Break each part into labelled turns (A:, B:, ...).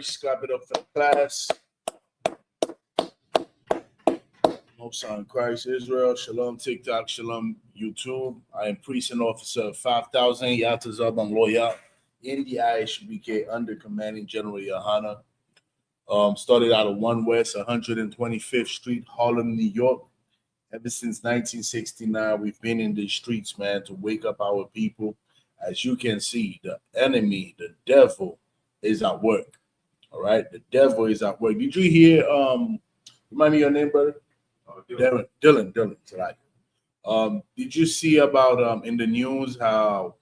A: Christ. Clap it up for the class. Most in Christ, Israel. Shalom, TikTok. Shalom, YouTube. I am priest and officer 5000. Yatazar, I'm lawyer in the ISUPK under commanding General Yohana. Started out of 1 West, 125th Street, Harlem, New York. Ever since 1969, we've been in the streets, man, to wake up our people. As you can see, the enemy, the devil, is at work. All right, the devil is at work. Did you hear? Remind me your name, brother. Dylan. Right. Did you see about in the news how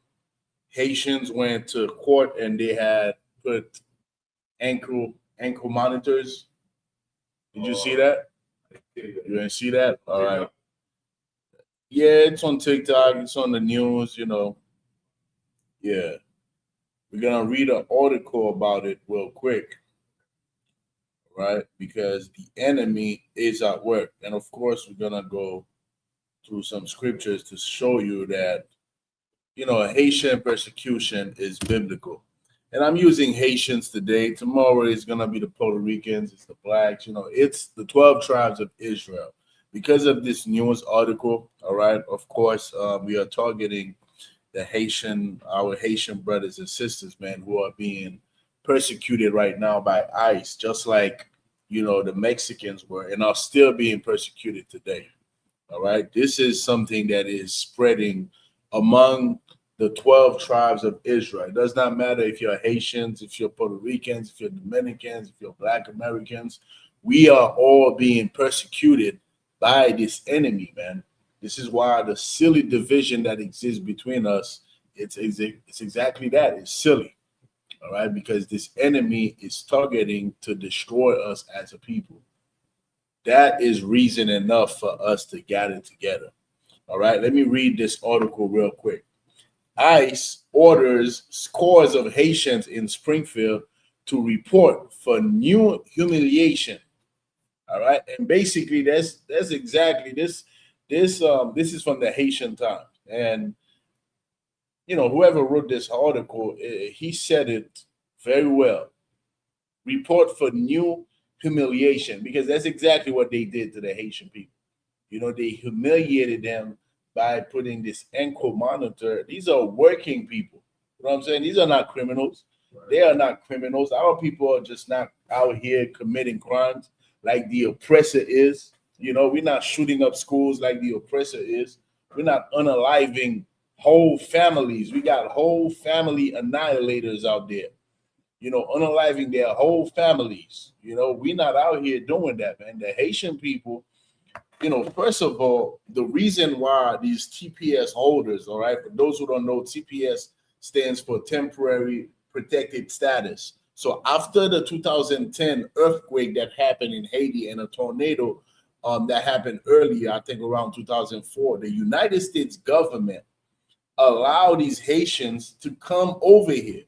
A: Haitians went to court and they had put ankle monitors? Did you see that? You didn't see that? All right. Yeah, it's on TikTok. It's on the news. Yeah. We're gonna read an article about it real quick, right? Because the enemy is at work, and of course, we're gonna go through some scriptures to show you that Haitian persecution is biblical. And I'm using Haitians today. Tomorrow is gonna be the Puerto Ricans, it's the blacks. It's the 12 tribes of Israel. Because of this news article, all right. Of course, we are targeting our Haitian brothers and sisters, man, who are being persecuted right now by ICE, just like the Mexicans were and are still being persecuted today. All right, this is something that is spreading among the 12 tribes of Israel. It does not matter if you're Haitians, if you're Puerto Ricans, if you're Dominicans, if you're Black Americans. We are all being persecuted by this enemy, man. This is why the silly division that exists between us, it's exactly that. It's silly, all right? Because this enemy is targeting to destroy us as a people. That is reason enough for us to gather together, all right? Let me read this article real quick. ICE orders scores of Haitians in Springfield to report for new humiliation, all right? And basically, that's exactly this. This is from the Haitian Times, and whoever wrote this article, he said it very well. Report for new humiliation, because that's exactly what they did to the Haitian people. They humiliated them by putting this ankle monitor. These are working people. You know what I'm saying? These are not criminals. Right. They are not criminals. Our people are just not out here committing crimes like the oppressor is. We're not shooting up schools like the oppressor is. We're not unaliving whole families. We got whole family annihilators out there, unaliving their whole families. We're not out here doing that, man. The Haitian people, first of all, the reason why these TPS holders, all right, for those who don't know, TPS stands for Temporary Protected Status. So after the 2010 earthquake that happened in Haiti and a tornado that happened earlier, I think around 2004, the United States government allowed these Haitians to come over here.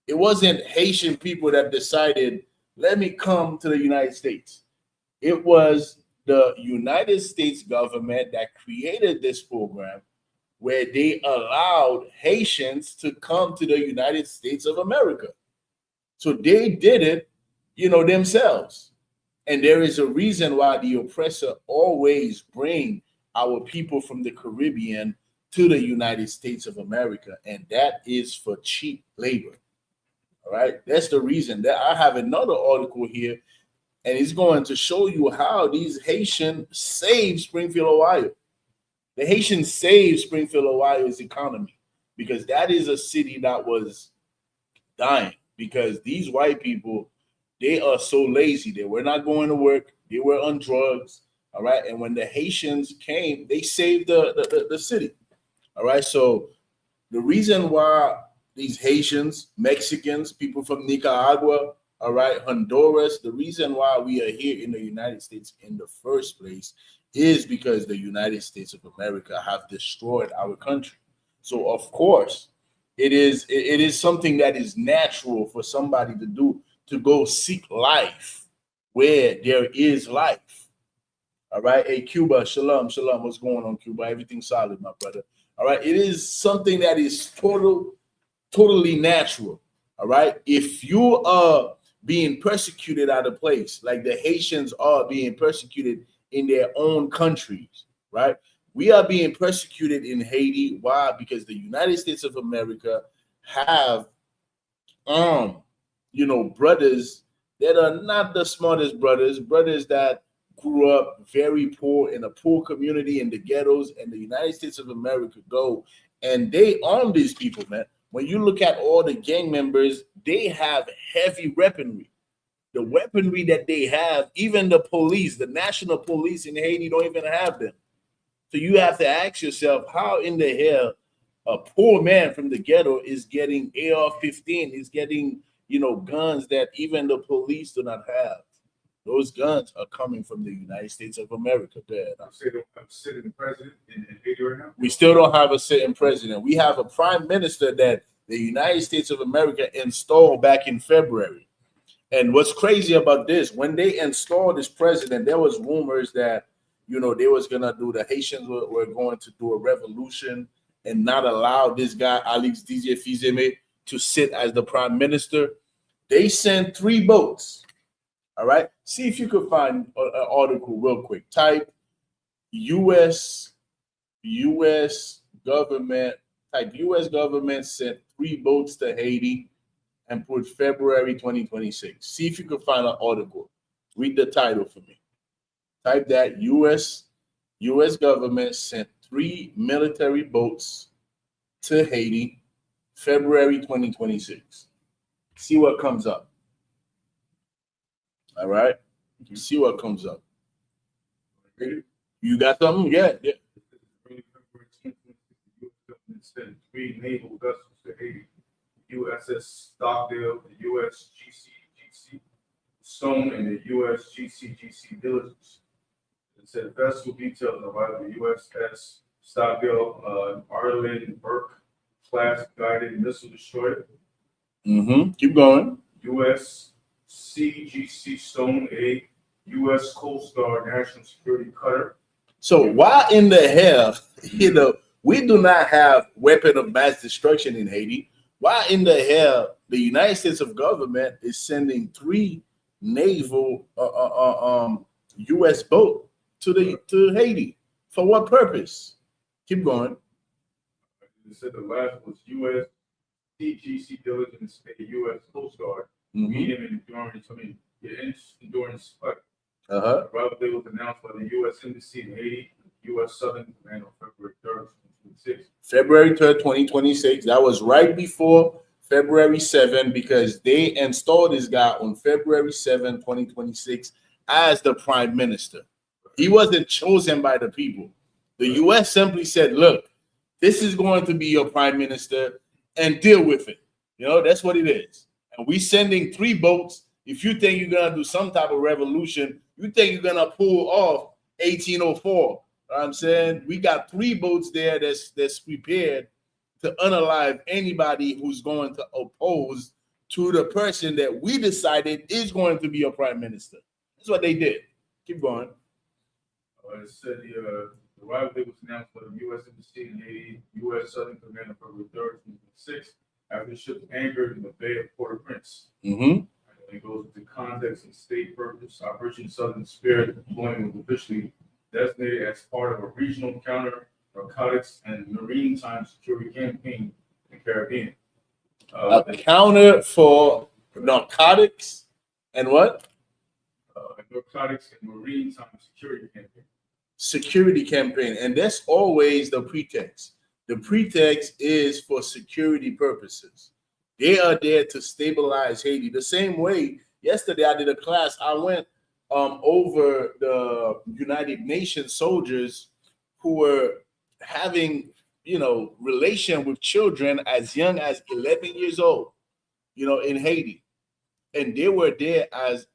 A: It wasn't Haitian people that decided, let me come to the United States. It was the United States government that created this program where they allowed Haitians to come to the United States of America. So they did it, themselves. And there is a reason why the oppressor always bring our people from the Caribbean to the United States of America, and that is for cheap labor. All right, that's the reason. That I have another article here, and it's going to show you how these Haitians saved Springfield, Ohio. The Haitians saved Springfield, Ohio's economy, because that is a city that was dying because these white people, they are so lazy. They were not going to work. They were on drugs. All right. And when the Haitians came, they saved the city. All right. So the reason why these Haitians, Mexicans, people from Nicaragua, all right, Honduras, the reason why we are here in the United States in the first place is because the United States of America have destroyed our country. So, of course, it is something that is natural for somebody to do, to go seek life where there is life. All right. Hey, Cuba, shalom. What's going on, Cuba? Everything solid, my brother. All right. It is something that is totally natural. All right. If you are being persecuted out of place, like the Haitians are being persecuted in their own countries, right? We are being persecuted in Haiti. Why? Because the United States of America have, brothers that are not the smartest brothers that grew up very poor in a poor community in the ghettos, and the United States of America go and they arm these people, man. When you look at all the gang members, they have heavy weaponry. The weaponry that they have, even the police, the national police in Haiti don't even have them. So you have to ask yourself, how in the hell a poor man from the ghetto is getting AR-15, is getting, guns that even the police do not have. Those guns are coming from the United States of America.
B: I'm sitting president in Haiti right now.
A: We still don't have a sitting president. We have a prime minister that the United States of America installed back in February. And what's crazy about this, when they installed this president, there was rumors that, they was gonna do, the Haitians were going to do a revolution and not allow this guy, Alex Didier Fizeme, to sit as the prime minister. They sent 3 boats. All right. See if you could find an article real quick. Type U.S. government. Type U.S. government sent 3 boats to Haiti and put February 2026. See if you could find an article. Read the title for me. Type that U.S. government sent 3 military boats to Haiti, February 2026. See what comes up. All right. You see what comes up. You got something? Yeah.
B: The U.S. government sent 3 naval vessels to Haiti: USS Stockdale, the USGC Stone, and the USGC Diligence. It said vessel details arrived the USS Stockdale, Arlen Burke class guided missile destroyer.
A: Keep going.
B: CGC Stone, a U.S. Coast Guard national security cutter.
A: So why in the hell, we do not have weapon of mass destruction in Haiti? Why in the hell the United States of government is sending 3 naval U.S. boat to Haiti? For what purpose? Keep going.
B: It said the last was U.S. CGC Diligence, a U.S. Coast Guard. Medium endurance fight. Arrival date was announced by the U.S. Embassy in Haiti, U.S. Southern Command on February 3rd, 2026.
A: February 3rd, 2026. That was right before February 7th, because they installed this guy on February 7th, 2026 as the prime minister. He wasn't chosen by the people. The U.S. simply said, look, this is going to be your prime minister and deal with it. That's what it is. And we sending 3 boats. If you think you're gonna do some type of revolution, you think you're gonna pull off 1804. You know what I'm saying? We got 3 boats there that's prepared to unalive anybody who's going to oppose to the person that we decided is going to be a prime minister. That's what they did. Keep going.
B: It said the arrival date was announced by the U.S. Embassy in Haiti, U.S. Southern Command on February 3rd, 2026. After the ship anchored in the Bay of Port-au-Prince. And it goes into context and state purpose. Operation Southern Spirit deployment was officially designated as part of a regional counter-narcotics and maritime security campaign in the Caribbean.
A: A counter for narcotics and what?
B: Narcotics and maritime security campaign.
A: Security campaign, and that's always the pretext. The pretext is for security purposes. They are there to stabilize Haiti. The same way, yesterday I did a class. I went over the United Nations soldiers who were having, relation with children as young as 11 years old, in Haiti. And they were there as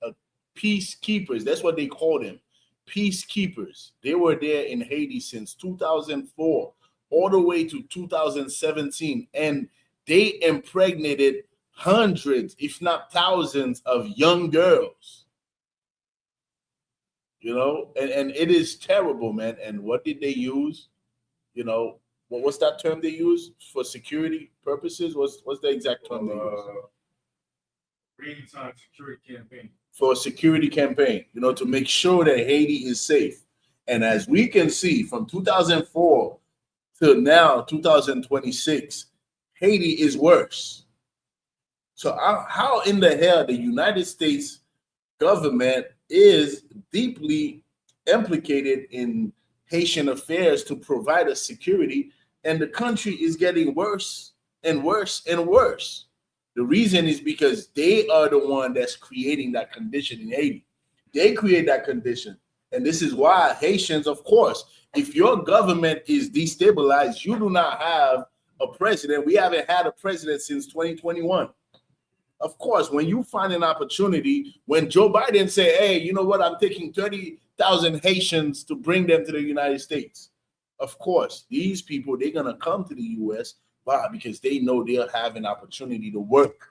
A: peacekeepers. That's what they called them, peacekeepers. They were there in Haiti since 2004. All the way to 2017, and they impregnated hundreds, if not thousands, of young girls. And it is terrible, man. And what did they use? What's that term they use for security purposes? What's the exact term they use?
B: Time security campaign.
A: For a security campaign, to make sure that Haiti is safe. And as we can see, from 2004 to now, 2026, Haiti is worse. So how in the hell the United States government is deeply implicated in Haitian affairs to provide us security, and the country is getting worse and worse and worse? The reason is because they are the one that's creating that condition in Haiti. They create that condition. And this is why Haitians, of course, if your government is destabilized, you do not have a president. We haven't had a president since 2021. Of course, when you find an opportunity, when Joe Biden say, hey, you know what, I'm taking 30,000 Haitians to bring them to the United States. Of course, these people, they're going to come to the U.S. Why? Because they know they'll have an opportunity to work.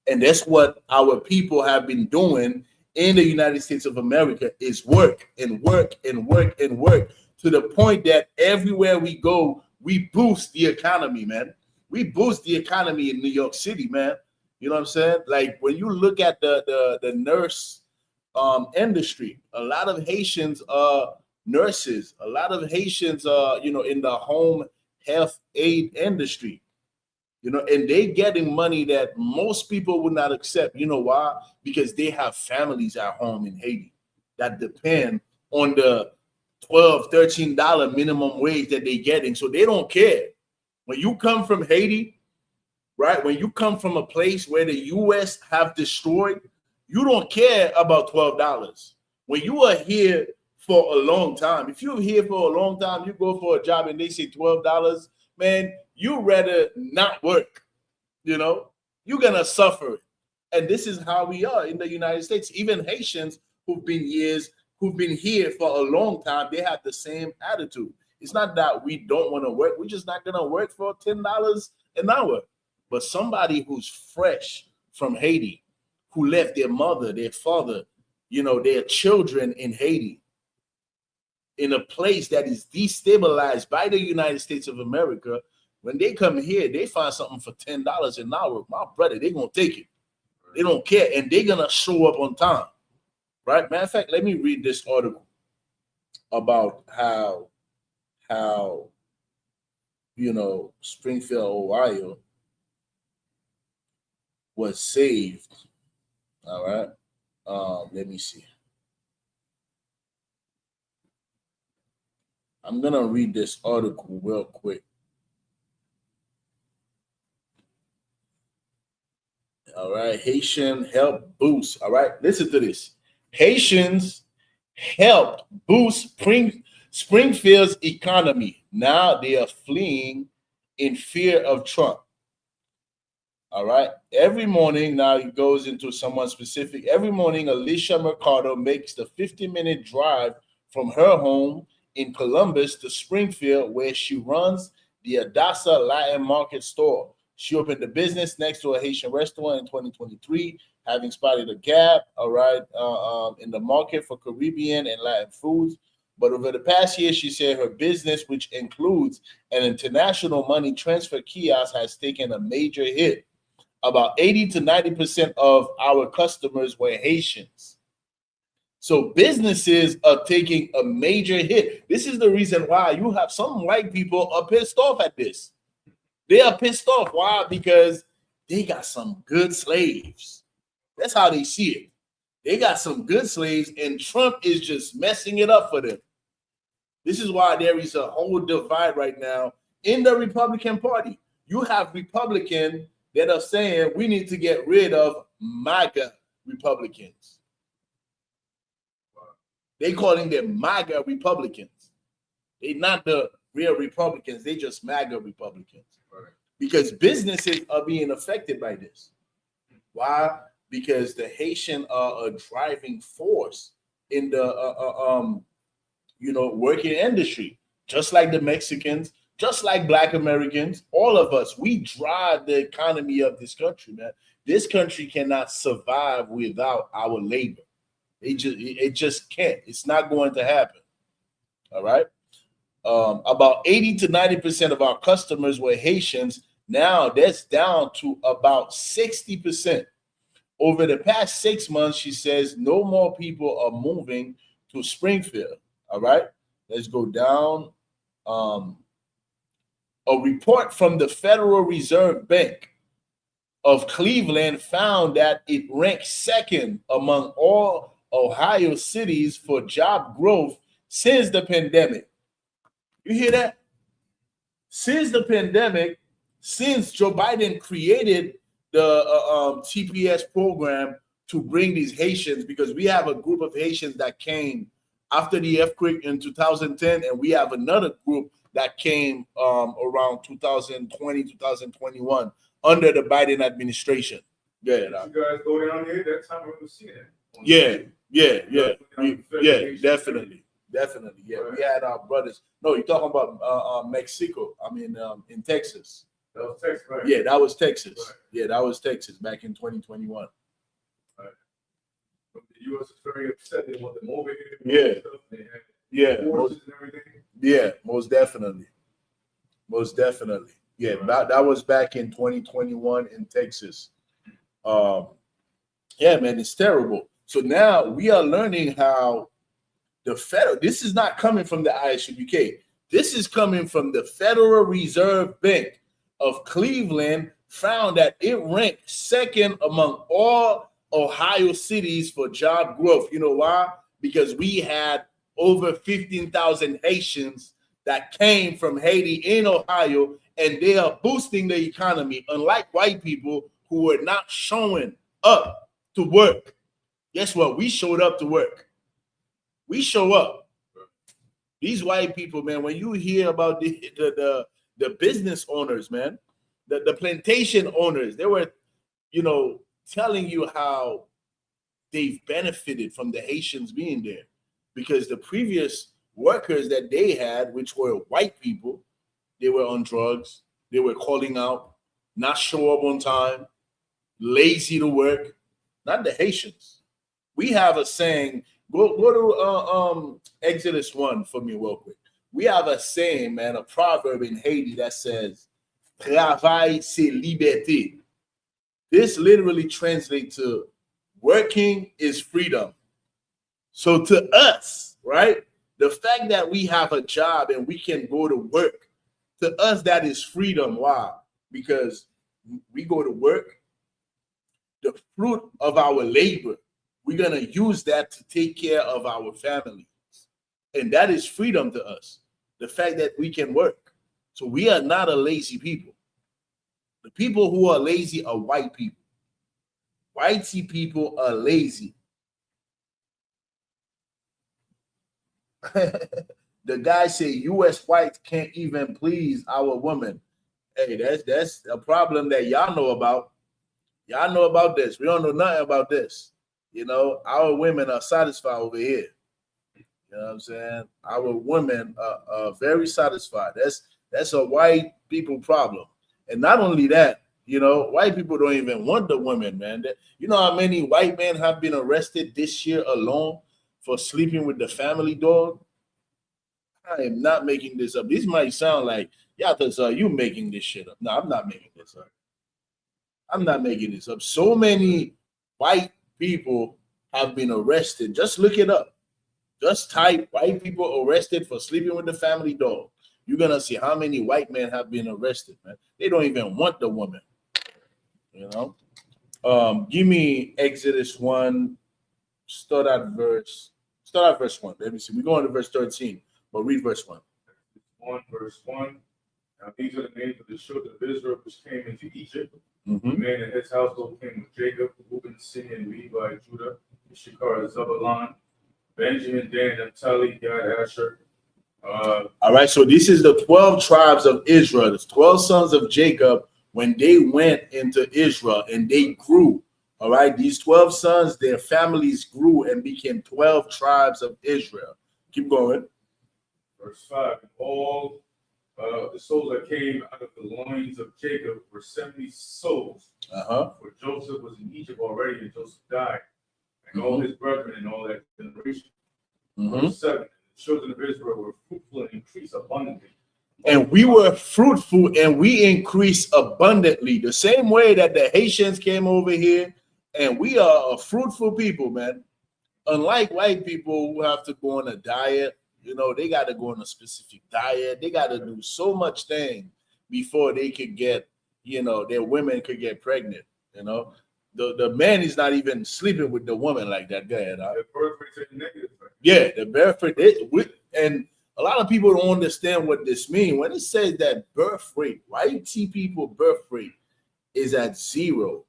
A: And that's what our people have been doing in the United States of America, is work and work and work and work, to the point that everywhere we go, we boost the economy, man. We boost the economy in New York City, man. You know what I'm saying? Like when you look at the nurse industry, a lot of Haitians are nurses. A lot of Haitians are, in the home health aid industry, and they getting money that most people would not accept. You know why? Because they have families at home in Haiti that depend on the $12, $13 minimum wage that they're getting. So they don't care. When you come from Haiti, right? When you come from a place where the U.S. have destroyed, you don't care about $12. When you are here for a long time, if you're here for a long time, you go for a job and they say $12, man, you rather not work. You're gonna suffer. And this is how we are in the United States. Even Haitians who've been here for a long time, they have the same attitude. It's not that we don't want to work. We're just not gonna work for $10 an hour. But somebody who's fresh from Haiti, who left their mother, their father, their children in Haiti, in a place that is destabilized by the United States of America, when they come here, they find something for $10 an hour. My brother, they're going to take it. They don't care, and they're going to show up on time, right? Matter of fact, let me read this article about how Springfield, Ohio was saved. All right. Let me see. I'm going to read this article real quick. All right. Haitian help boost. All right. Listen to this. Haitians helped boost Springfield's economy. Now they are fleeing in fear of Trump. All right. Every morning, now it goes into someone specific. Every morning, Alicia Mercado makes the 50-minute drive from her home in Columbus to Springfield, where she runs the Yatazar Latin Market store. She opened the business next to a Haitian restaurant in 2023, having spotted a gap, all right, in the market for Caribbean and Latin foods. But over the past year, she said her business, which includes an international money transfer kiosk, has taken a major hit. About 80 to 90% of our customers were Haitians. So businesses are taking a major hit. This is the reason why you have some white people are pissed off at this. They are pissed off. Why? Because they got some good slaves. That's how they see it. They got some good slaves, and Trump is just messing it up for them. This is why there is a whole divide right now in the Republican Party. You have Republicans that are saying we need to get rid of MAGA Republicans. They calling them MAGA Republicans. They're not the real Republicans. They just MAGA Republicans. Right. Because businesses are being affected by this. Why? Because the Haitian are a driving force in the working industry, just like the Mexicans, just like Black Americans. All of us, we drive the economy of this country, man. This country cannot survive without our labor. It just can't. It's not going to happen. All right. About 80 to 90% of our customers were Haitians. Now that's down to about 60%. Over the past 6 months, she says no more people are moving to Springfield. All right, let's go down. A report from the Federal Reserve Bank of Cleveland found that it ranks second among all Ohio cities for job growth since the pandemic. You hear that? Since the pandemic, since Joe Biden created the TPS program to bring these Haitians, because we have a group of Haitians that came after the earthquake in 2010, and we have another group that came around 2020, 2021 under the Biden administration. Yeah,
B: you guys go down there. That time I remember seeing it.
A: Definitely. Yeah, right. We had our brothers. No, you're talking about Mexico. I mean, in Texas.
B: That was Texas, right?
A: Yeah, that was Texas.
B: Right.
A: Yeah, that was Texas back in 2021.
B: Right. But the U.S. is very upset. They want them over here.
A: Yeah.
B: Forces and everything.
A: Yeah, most definitely. Yeah, that was back in 2021 in Texas. Yeah, man, it's terrible. So now we are learning how this is not coming from the ISUPK. This is coming from the Federal Reserve Bank of Cleveland, found that it ranked second among all Ohio cities for job growth. You know why? Because we had over 15,000 Haitians that came from Haiti in Ohio, and they are boosting the economy, unlike white people who were not showing up to work. Guess what? We showed up to work. We show up. These white people, man, when you hear about the business owners, man, the plantation owners, they were, telling you how they've benefited from the Haitians being there, because the previous workers that they had, which were white people, they were on drugs, they were calling out, not show up on time, lazy to work. Not the Haitians. We have a saying. Go to Exodus 1 for me real quick. We have a saying, man, a proverb in Haiti that says, "Travail c'est liberté." This literally translates to working is freedom. So to us, right, the fact that we have a job and we can go to work, to us that is freedom. Why? Because we go to work, the fruit of our labor, we're going to use that to take care of our families. And that is freedom to us, the fact that we can work. So we are not a lazy people. The people who are lazy are white people. Whitey people are lazy. The guy say U.S. whites can't even please our women. Hey, that's a problem that y'all know about. Y'all know about this. We don't know nothing about this. Our women are satisfied over here. You know what I'm saying? Our women are very satisfied. That's a white people problem. And not only that, white people don't even want the women, man. You know how many white men have been arrested this year alone for sleeping with the family dog? I am not making this up. This might sound like, Yatazar, you making this shit up. No, I'm not making this up. I'm not making this up. So many white people have been arrested. Just look it up. Just type white people arrested for sleeping with the family dog. You're going to see how many white men have been arrested, man. They don't even want the woman. Give me Exodus 1. Start at verse 1. Let me see. We're going to verse 13, but read verse 1.
B: 1 verse 1. Now these are the names of the children of Israel which came into Egypt.
A: Mm-hmm.
B: The man and his household came with Jacob, Reuben, Simeon, Levi, Judah, Issachar, Zebulun, Benjamin, Dan, Naphtali, Gad, Asher.
A: All right, so this is the 12 tribes of Israel. The 12 sons of Jacob when they went into Israel and they grew. All right, these 12 sons, their families grew and became 12 tribes of Israel. Keep going.
B: Verse 5. All the souls that came out of the loins of Jacob were 70 souls. For Joseph was in Egypt already, and Joseph died, and all his brethren and all that generation. Verse 7. The children of Israel were fruitful and increased abundantly.
A: And we were fruitful and we increased abundantly. The same way that the Haitians came over here And we are a fruitful people, man. Unlike white people who have to go on a diet, they got to go on a specific diet. They got to do so much thing before they could get, their women could get pregnant. The man is not even sleeping with the woman like that. Go ahead.
B: The birth rate is negative.
A: Yeah, the birth rate. And a lot of people don't understand what this means. When it says that birth rate, white people birth rate is at 0,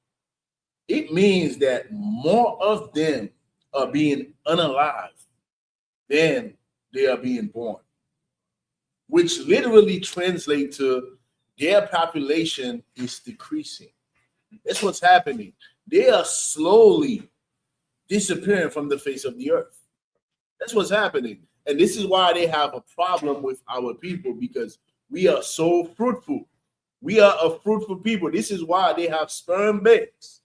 A: it means that more of them are being unalive than they are being born, which literally translates to their population is decreasing. That's what's happening. They are slowly disappearing from the face of the earth. That's what's happening. And this is why they have a problem with our people, because we are so fruitful. We are a fruitful people. This is why they have sperm banks.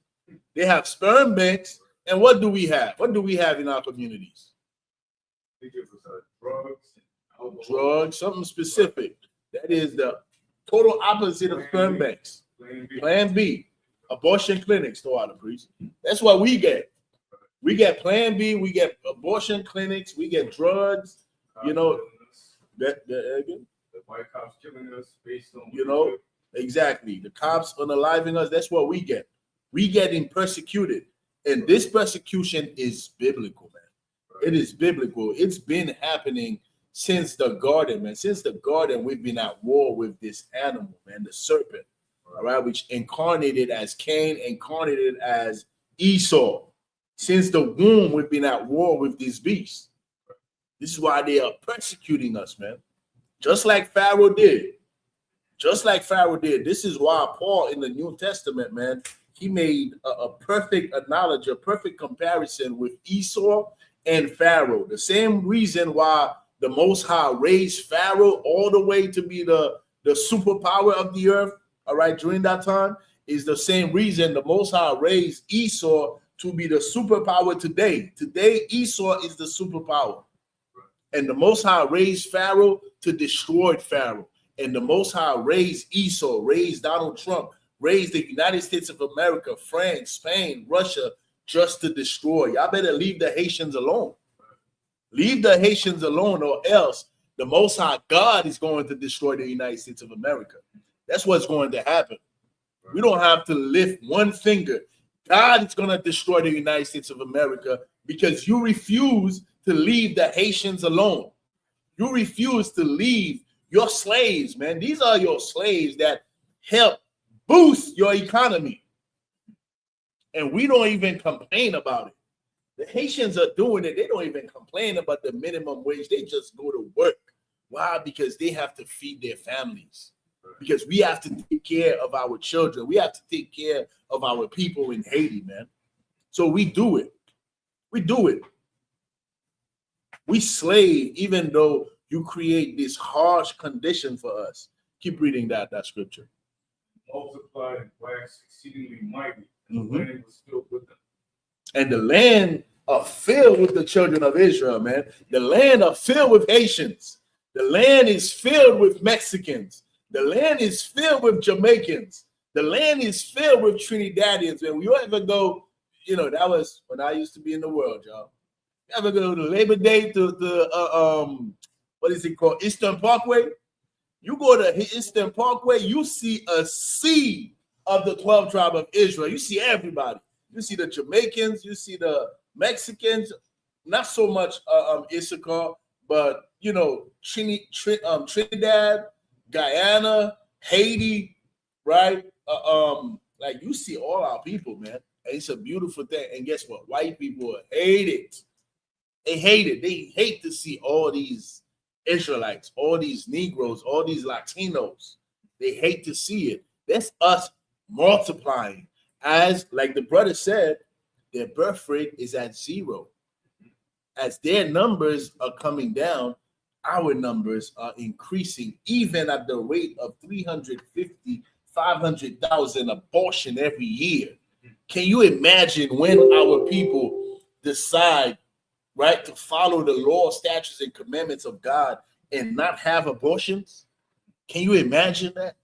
A: They have sperm banks. And what do we have? What do we have in our communities?
B: They give us drugs,
A: Drugs, something specific. That is the total opposite of sperm banks. Plan B. Abortion clinics, to all the priests. That's what we get. We get Plan B, we get abortion clinics, we get drugs, that again.
B: The white cops killing us based on
A: exactly. The cops unaliving us. That's what we get. We getting persecuted. And this persecution is biblical, man. It is biblical. It's been happening since the garden, man. Since the garden, we've been at war with this animal, man, the serpent, all right, which incarnated as Cain, incarnated as Esau. Since the womb, we've been at war with these beasts. This is why they are persecuting us, man. Just like Pharaoh did. Just like Pharaoh did. This is why Paul in the New Testament, man, he made a perfect analogy, a perfect comparison with Esau and Pharaoh. The same reason why the Most High raised Pharaoh all the way to be the superpower of the earth, all right, during that time, is the same reason the Most High raised Esau to be the superpower today. Today, Esau is the superpower. And the Most High raised Pharaoh to destroy Pharaoh. And the Most High raised Esau, raised Donald Trump, raised the United States of America, France, Spain, Russia, just to destroy. Y'all better leave the Haitians alone. Leave the Haitians alone, or else the Most High God is going to destroy the United States of America. That's what's going to happen. We don't have to lift one finger. God is going to destroy the United States of America because you refuse to leave the Haitians alone. You refuse to leave your slaves, man. These are your slaves that help boost your economy. And we don't even complain about it. The Haitians are doing it. They don't even complain about the minimum wage. They just go to work. Why? Because they have to feed their families. Because we have to take care of our children. We have to take care of our people in Haiti, man. So we do it. We do it. We slave, even though you create this harsh condition for us. Keep reading that scripture.
B: Multiplied and waxed exceedingly mighty, and the land was filled with them.
A: And the land are filled with the children of Israel, man. The land are filled with Haitians. The land is filled with Mexicans. The land is filled with Jamaicans. The land is filled with Trinidadians. When you ever go, that was when I used to be in the world, y'all. You ever go to Labor Day to the what is it called? Eastern Parkway? You go to Eastern Parkway, you see a sea of the 12 tribe of Israel. You see everybody. You see the Jamaicans, you see the Mexicans, not so much Issachar, but Trinidad, Guyana, Haiti, right? Like you see all our people, man. And it's a beautiful thing. And guess what? White people hate it. They hate it. They hate to see all these Israelites, all these Negroes, all these Latinos. They hate to see it. That's us multiplying. As like the brother said, their birth rate is at 0. As their numbers are coming down, our numbers are increasing, even at the rate of 350, 500,000 abortion every year. Can you imagine when our people decide, right, to follow the law, statutes, and commandments of God and not have abortions? Can you imagine that?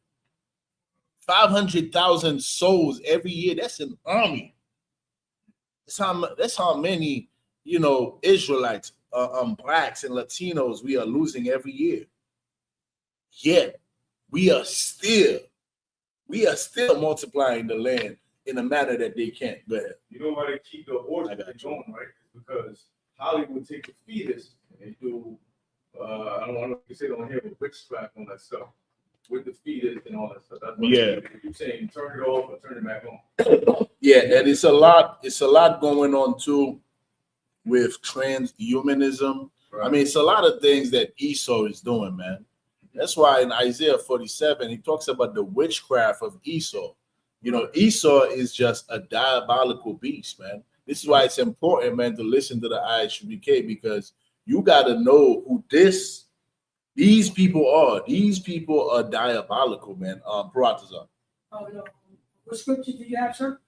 A: 500,000 souls every year. That's an army. That's how many, Israelites, blacks and Latinos we are losing every year. Yet we are still multiplying the land in a manner that they can't. Go ahead.
B: You know why they keep the abortion going, right? It's because Hollywood take the fetus and do, I don't want to say it on here, but witchcraft on that stuff with the fetus and all that stuff. That's what you're saying, turn it off or turn it back on.
A: Yeah, and it's a lot going on too with transhumanism. Right. I mean, it's a lot of things that Esau is doing, man. That's why in Isaiah 47, he talks about the witchcraft of Esau. Esau is just a diabolical beast, man. This is why it's important, man, to listen to the ISUPK, because you got to know who these people are. These people are diabolical, man. Yatazar.
C: Oh, no. What scripture do you have, sir?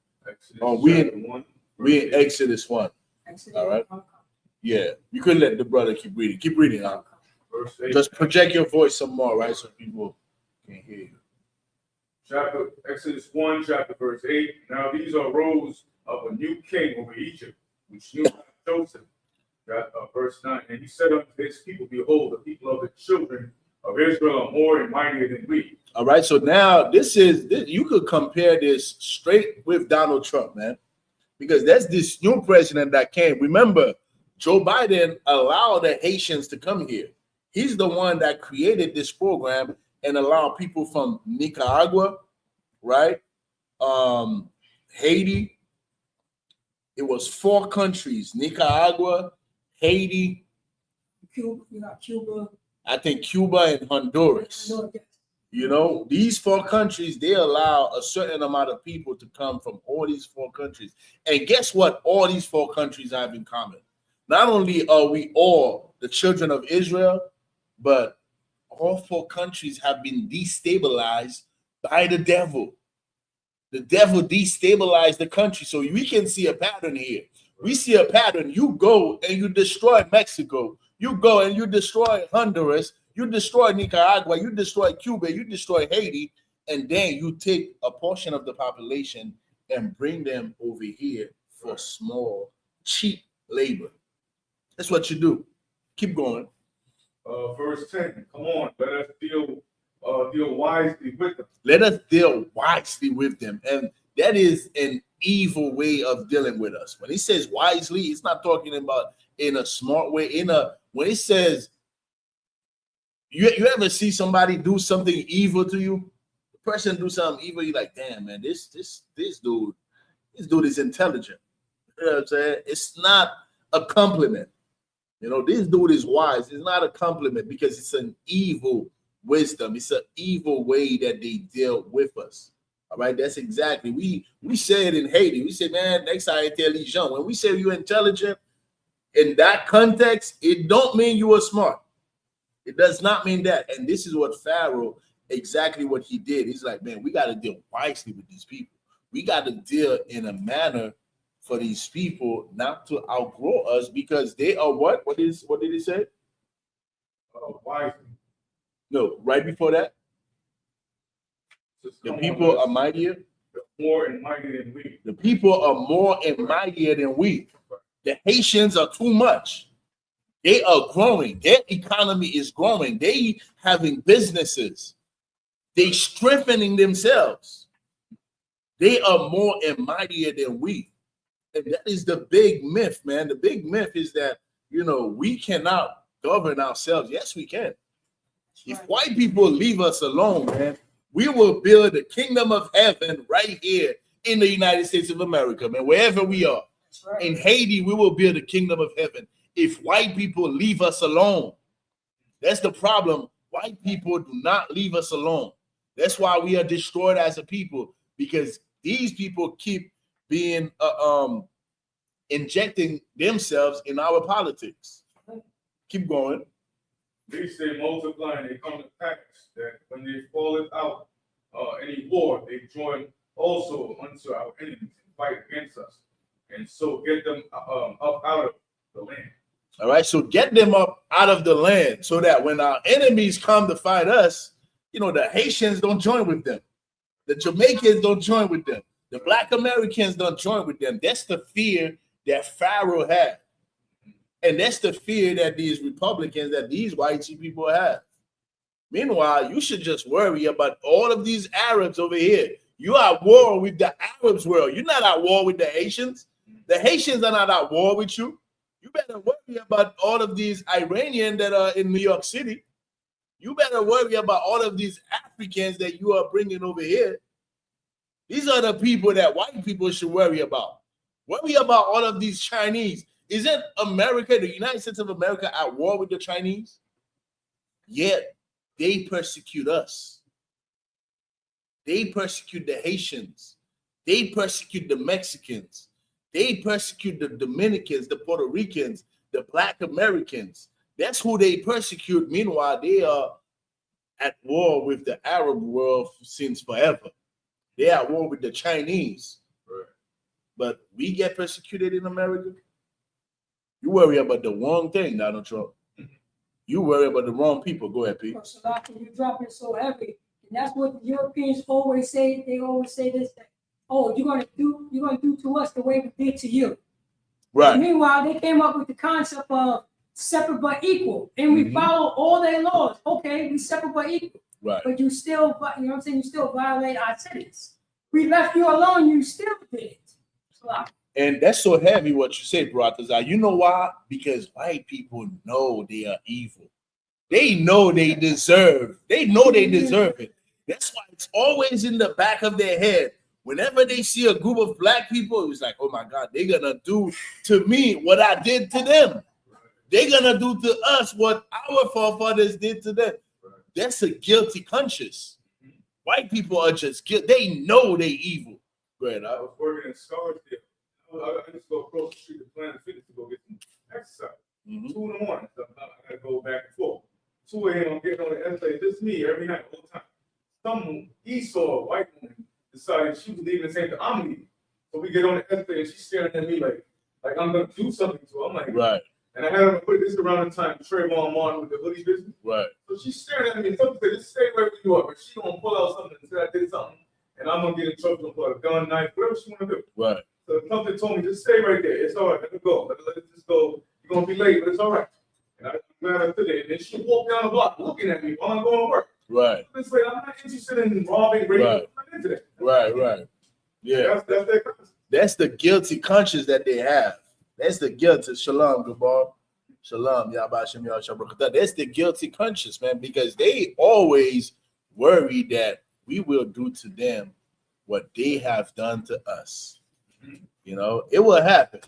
A: We in Exodus 1.
C: Exodus.
A: All right. Yeah, you could let the brother keep reading. Keep reading, huh? Just project your voice some more, right, so people can hear you.
B: Exodus 1, chapter verse 8. Now these are rows of a new king over Egypt, which knew Joseph. Verse 9. And he said unto his people, behold, the people of the children of Israel are more and mightier than we.
A: All right, so now this you could compare this straight with Donald Trump, man, because that's this new president that came. Remember, Joe Biden allowed the Haitians to come here. He's the one that created this program and allowed people from Nicaragua, right? Haiti. It was 4 countries: Nicaragua, Haiti,
C: Cuba.
A: I think Cuba and Honduras. These 4 countries, they allow a certain amount of people to come from all these 4 countries. And guess what? All these 4 countries have in common. Not only are we all the children of Israel, but all 4 countries have been destabilized by the devil. The devil destabilized the country. So we can see a pattern here. We see a pattern. You go and you destroy Mexico. You go and you destroy Honduras. You destroy Nicaragua. You destroy Cuba. You destroy Haiti. And then you take a portion of the population and bring them over here for small, cheap labor. That's what you do. Keep going.
B: Verse 10. Come on, let us deal wisely with them.
A: Let us deal wisely with them. And that is an evil way of dealing with us. When he says wisely, it's not talking about in a smart way. When it says, you ever see somebody do something evil to you? The person do something evil, you're like, damn, man, this dude is intelligent. You know what I'm saying? It's not a compliment. This dude is wise. It's not a compliment because it's an evil wisdom. It's an evil way that they deal with us. All right, that's exactly. We say it in Haiti. We say, man, next time I tell these young, when we say you're intelligent, in that context, it don't mean you are smart. It does not mean that. And this is what Pharaoh, exactly what he did. He's like, man, we got to deal wisely with these people. We got to deal in a manner for these people not to outgrow us, because they are what? What did he say?
B: Wisely.
A: No, right before that. The people are mightier.
B: More and mightier than we.
A: The people are more and mightier than we. The Haitians are too much. They are growing. Their economy is growing. They having businesses. They strengthening themselves. They are more and mightier than we. And that is the big myth, man. The big myth is that, we cannot govern ourselves. Yes, we can. If white people leave us alone, man, we will build the kingdom of heaven right here in the United States of America, man, wherever we are. Right. In Haiti, we will build the kingdom of heaven if white people leave us alone. That's the problem. White people do not leave us alone. That's why we are destroyed as a people, because these people keep being injecting themselves in our politics. Keep going.
B: They say multiply and they come to pass, that when they fall out any war, they join also unto our enemies and fight against us, and so get them up out of the land.
A: All right, so get them up out of the land so that when our enemies come to fight us, the Haitians don't join with them. The Jamaicans don't join with them. The Black Americans don't join with them. That's the fear that Pharaoh had. And that's the fear that these Republicans, that these white people have. Meanwhile, you should just worry about all of these Arabs over here. You are at war with the Arabs world. You're not at war with the Haitians. The Haitians are not at war with you. You better worry about all of these Iranians that are in New York City. You better worry about all of these Africans that you are bringing over here. These are the people that white people should worry about. Worry about all of these Chinese. Isn't America, the United States of America, at war with the Chinese? Yet they persecute us. They persecute the Haitians. They persecute the Mexicans. They persecute the Dominicans, the Puerto Ricans, the Black Americans. That's who they persecute. Meanwhile, they are at war with the Arab world since forever. They're at war with the Chinese.
B: Right.
A: But we get persecuted in America. You worry about the wrong thing, Donald Trump. You worry about the wrong people. Go ahead, Pete.
C: So you drop it so heavy, and that's what the Europeans always say. They always say this: that, "Oh, you're gonna do to us the way we did to you."
A: Right.
C: And meanwhile, they came up with the concept of separate but equal, and we follow all their laws. Okay, we separate but equal.
A: Right.
C: But you still, you know what I'm saying? You still violate our cities. We left you alone. You still did it. So,
A: and that's so heavy what you say, bro. You know why? Because white people know they are evil. They know they deserve. They know they deserve it. That's why it's always in the back of their head. Whenever they see a group of black people, it's like, oh my God, they're gonna do to me what I did to them. They're gonna do to us what our forefathers did to them. That's a guilty conscience. White people are just guilty. They know they evil. Go ahead.
B: I was working in Scarsdale. I used to go across the street to Planet Fitness to go get some exercise. 2 in the morning. So I gotta go back and forth. 2 a.m. I'm getting on the escalator. Just me every night, all the time. Some Esau, white woman, decided she was leaving the same time I'm leaving. So we get on the escalator and she's staring at me like I'm gonna do something to her. I'm like,
A: right.
B: And I had her put this around the time Trayvon Martin with the hoodie business.
A: Right.
B: So she's staring at me and something said, just stay wherever you are, but she gonna pull out something and say I did something. And I'm gonna get in trouble and pull a gun, knife, whatever she wanna do.
A: Right.
B: So something told me, just stay right there. It's all right. Let it go. Let it just go. You're gonna be late, but it's all right. And I'm glad I did it. And then she walked down the block looking at me while I'm going to work.
A: Right.
B: It's like, I'm not interested in robbing, raping.
A: Right.
B: I'm not into that.
A: Right. Yeah.
B: That's their conscience.
A: That's the guilty conscience that they have. That's the guilty. Shalom, Gabar. Shalom, Yabashim Yashabrakata. That's the guilty conscience, man, because they always worry that we will do to them what they have done to us. You know, it will happen.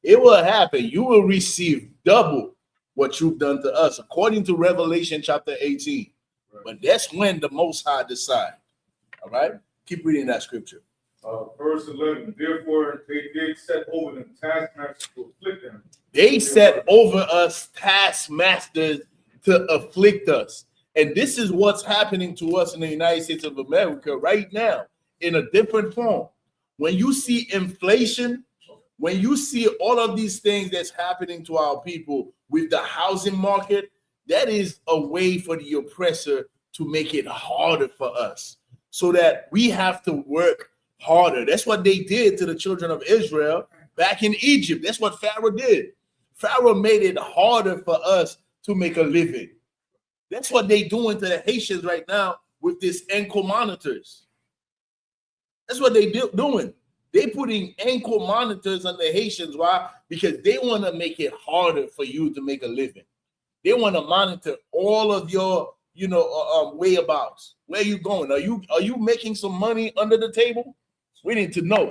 A: It will happen. You will receive double what you've done to us, according to Revelation chapter 18. Right. But that's when the Most High decide. All right? Keep reading that scripture.
B: Verse 11, therefore they did set over them taskmasters to afflict them.
A: They set over us taskmasters to afflict us. And this is what's happening to us in the United States of America right now in a different form. When you see inflation, when you see all of these things that's happening to our people with the housing market, that is a way for the oppressor to make it harder for us so that we have to work harder. That's what they did to the children of Israel back in Egypt. That's what Pharaoh did. Pharaoh made it harder for us to make a living. That's what they're doing to the Haitians right now with these ankle monitors. That's what they're doing. They're putting ankle monitors on the Haitians. Why? Because they want to make it harder for you to make a living. They want to monitor all of your, whereabouts. Where are you going? Are you making some money under the table? We need to know.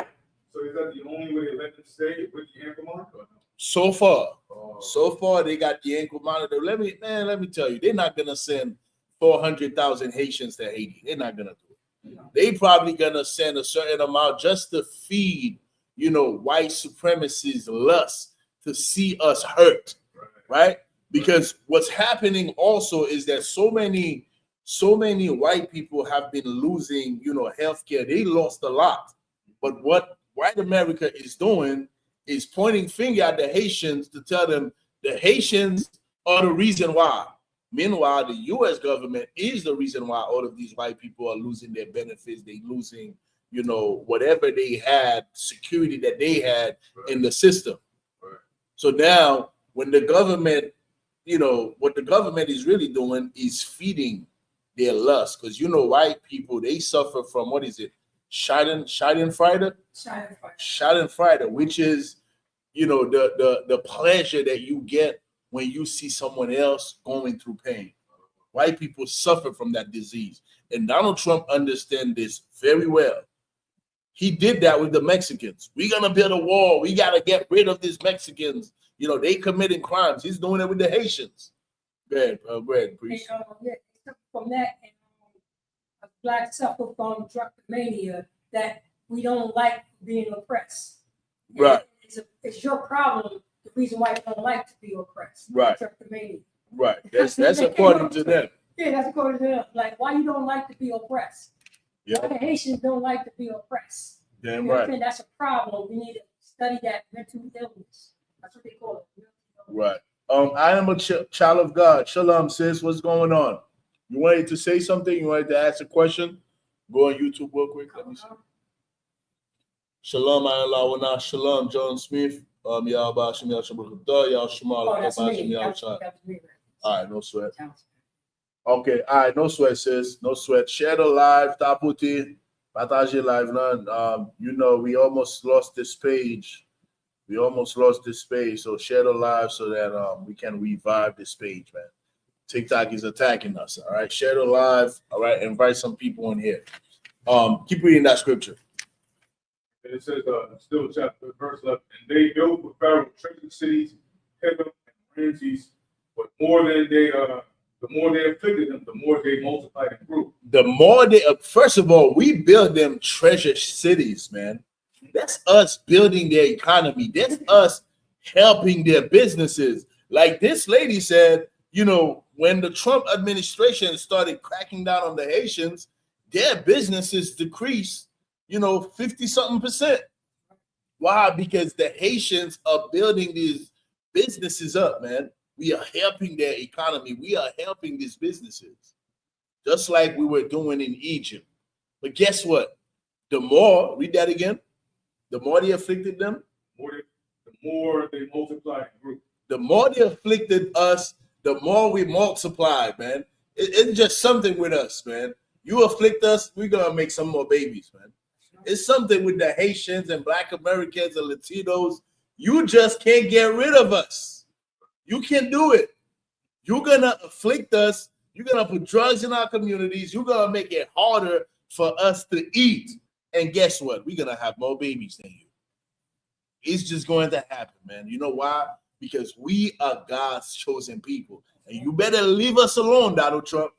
B: So is that the only way they let them stay with the ankle monitor?
A: So far, they got the ankle monitor. Let me tell you, they're not gonna send 400,000 Haitians to Haiti. They're not gonna do it. They probably gonna send a certain amount just to feed, white supremacists' lust to see us hurt, right? Because what's happening also is that so many white people have been losing, healthcare. They lost a lot. But what white America is doing is pointing finger at the Haitians to tell them the Haitians are the reason why. Meanwhile, the U.S. government is the reason why all of these white people are losing their benefits. They're losing, you know, whatever they had, security that they had in the system. So now when the government, you know, what the government is really doing is feeding their lust. Because, you know, white people, they suffer from, what is it? Schadenfreude, which is, you know, the pleasure that you get when you see someone else going through pain. White people suffer from that disease. And Donald Trump understands this very well. He did that with the Mexicans. We're going to build a wall. We got to get rid of these Mexicans. You know, they committing crimes. He's doing it with the Haitians. Go ahead, priest.
C: From that, blacks suffer from drapetomania, that we don't like being oppressed.
A: Right.
C: It's your problem, the reason why you don't like to be oppressed.
A: Right.
C: Drapetomania.
A: Right. That's according to them.
C: Yeah, that's according to them. Like, why you don't like to be oppressed?
A: Yeah.
C: Why the Haitians don't like to be oppressed?
A: Damn right.
C: That's a problem. We need to study that mental illness. That's what they call it.
A: Right. I am a child of God. Shalom, sis. What's going on? You wanted to say something? You wanted to ask a question? Go on YouTube real quick. Let me see. Shalom, Ayalawana. Shalom, John Smith. All right, no sweat. Okay, all right, no sweat, sis. No sweat. Share the live. Taputi. Partage live. None. You know, we almost lost this page. So share the live so that we can revive this page, man. TikTok is attacking us. All right, share the live. All right, invite some people in here. Keep reading that scripture.
B: And it says, still chapter verse 11, and they built for Pharaoh treasure cities, Pithom and Ramses, but the more they afflicted them, the more they multiplied and grew.
A: The more they, first of all, we build them treasure cities, man. That's us building their economy. That's us helping their businesses. Like this lady said, you know, when the Trump administration started cracking down on the Haitians, their businesses decreased, you know, 50-something%. Why? Because the Haitians are building these businesses up, man. We are helping their economy. We are helping these businesses, just like we were doing in Egypt. But guess what? The more, read that again. The more they afflicted them,
B: the more they multiplied and grew.
A: The more they afflicted us, the more we multiplied, man. It's just something with us, man. You afflict us, we're going to make some more babies, man. It's something with the Haitians and Black Americans and Latinos. You just can't get rid of us. You can't do it. You're going to afflict us. You're going to put drugs in our communities. You're going to make it harder for us to eat. And guess what? We're going to have more babies than you. It's just going to happen, man. You know why? Because we are God's chosen people. And you better leave us alone, Donald Trump.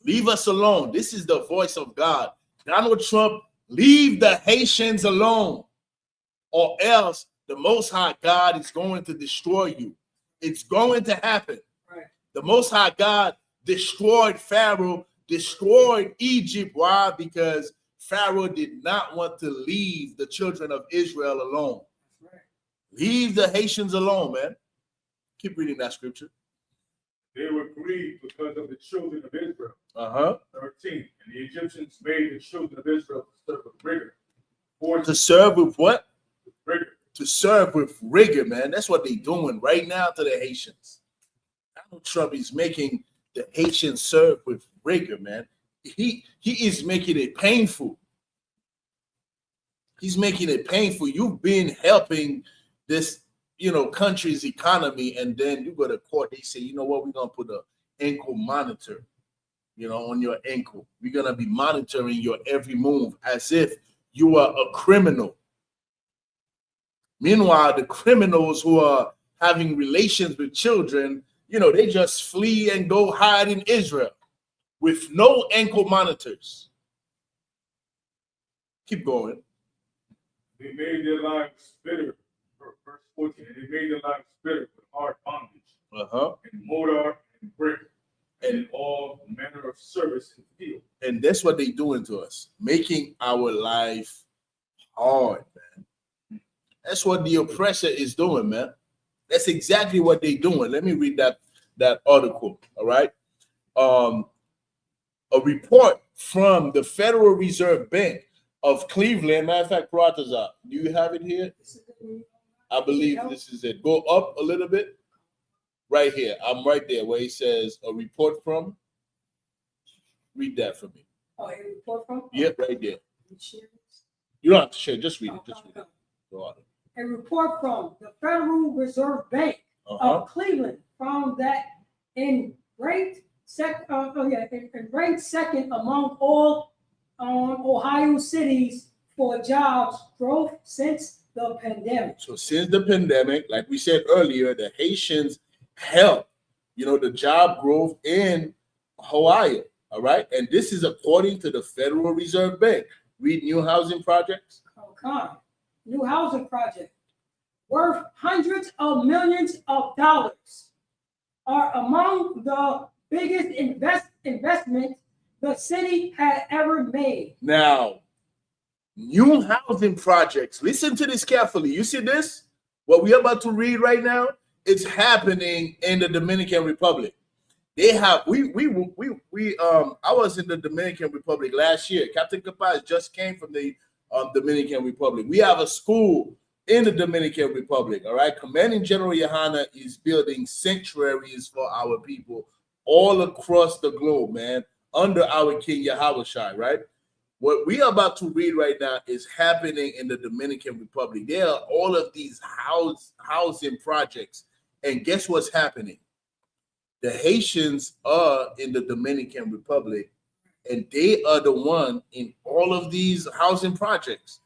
A: Leave us alone. This is the voice of God. Donald Trump, leave the Haitians alone. Or else the Most High God is going to destroy you. It's going to happen.
C: Right.
A: The Most High God destroyed Pharaoh, destroyed Egypt. Why? Because Pharaoh did not want to leave the children of Israel alone.
C: Right.
A: Leave the Haitians alone, man. Keep reading that scripture.
B: They were grieved because of the children of Israel. 13. And the Egyptians made the children of Israel to serve with rigor. 14.
A: To serve with what?
B: With rigor.
A: To serve with rigor, man. That's what they're doing right now to the Haitians. Donald Trump is making the Haitians serve with rigor, man. He is making it painful. He's making it painful. You've been helping this, you know, country's economy, and then you go to court. They say, you know what, we're gonna put an ankle monitor, you know, on your ankle. We're gonna be monitoring your every move as if you are a criminal. Meanwhile, the criminals who are having relations with children, you know, they just flee and go hide in Israel with no ankle monitors. Keep going.
B: They made their lives bitter. Verse 14. And they made their lives bitter with hard bondage. And mortar and brick and all manner of service in the field.
A: And that's what they're doing to us, making our life hard, man. That's what the oppressor is doing, man. That's exactly what they're doing. Let me read that article, all right? A report from the Federal Reserve Bank of Cleveland. Matter of fact, Yatazar, do you have it here? I believe this is it. Go up a little bit. Right here. I'm right there where he says a report from. Read that for me.
C: Oh, a report from?
A: Yep, right there. You don't have to share. Just read it. Just read it. Go on.
C: A report from the Federal Reserve Bank of Cleveland found that ranked second among all Ohio cities for jobs growth since the pandemic.
A: So since the pandemic, like we said earlier, the Haitians help, the job growth in Ohio. All right. And this is according to the Federal Reserve Bank. Read new housing projects.
C: Okay. New housing project worth hundreds of millions of dollars are among the biggest investment the city had ever made.
A: Now, new housing projects. Listen to this carefully. You see this? What we're about to read right now, it's happening in the Dominican Republic. They have I was in the Dominican Republic last year. Captain Capaz just came from the Dominican Republic. We have a school in the Dominican Republic. All right, Commanding General Yohana is building sanctuaries for our people all across the globe, man, under our King Yahushua, right? What we are about to read right now is happening in the Dominican Republic. There are all of these housing projects, and guess what's happening? The Haitians are in the Dominican Republic, and they are the one in all of these housing projects.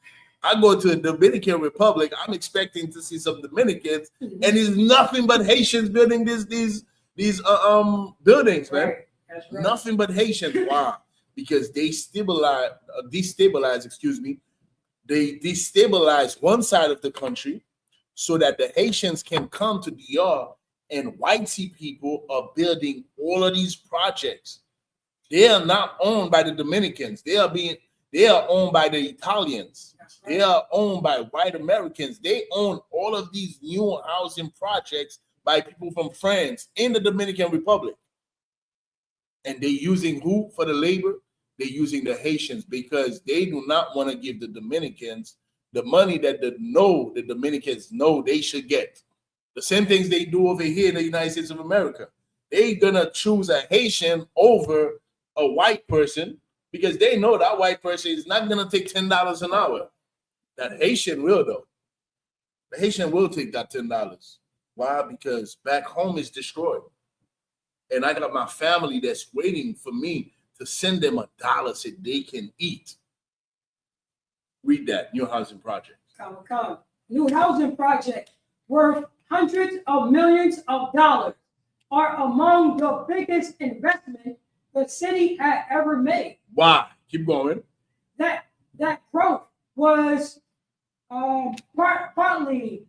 A: I go to the Dominican Republic, I'm expecting to see some Dominicans, and it's nothing but Haitians building these buildings, man.
C: Right. That's right.
A: Nothing but Haitians. Why? Because they destabilize one side of the country so that the Haitians can come to DR, and whitey people are building all of these projects. They are not owned by the Dominicans. They are owned by the Italians. Right. They are owned by white Americans. They own all of these new housing projects by people from France in the Dominican Republic. And they're using who for the labor? They're using the Haitians because they do not want to give the Dominicans the money that the Dominicans know they should get. The same things they do over here in the United States of America. They're going to choose a Haitian over a white person because they know that white person is not going to take $10 an hour. That Haitian will, though. The Haitian will take that $10. Why? Because back home is destroyed. And I got my family that's waiting for me to send them $1 so they can eat. Read that. New housing project.
C: Come. New housing project worth hundreds of millions of dollars are among the biggest investment the city had ever made.
A: Why? Keep going.
C: That growth was partly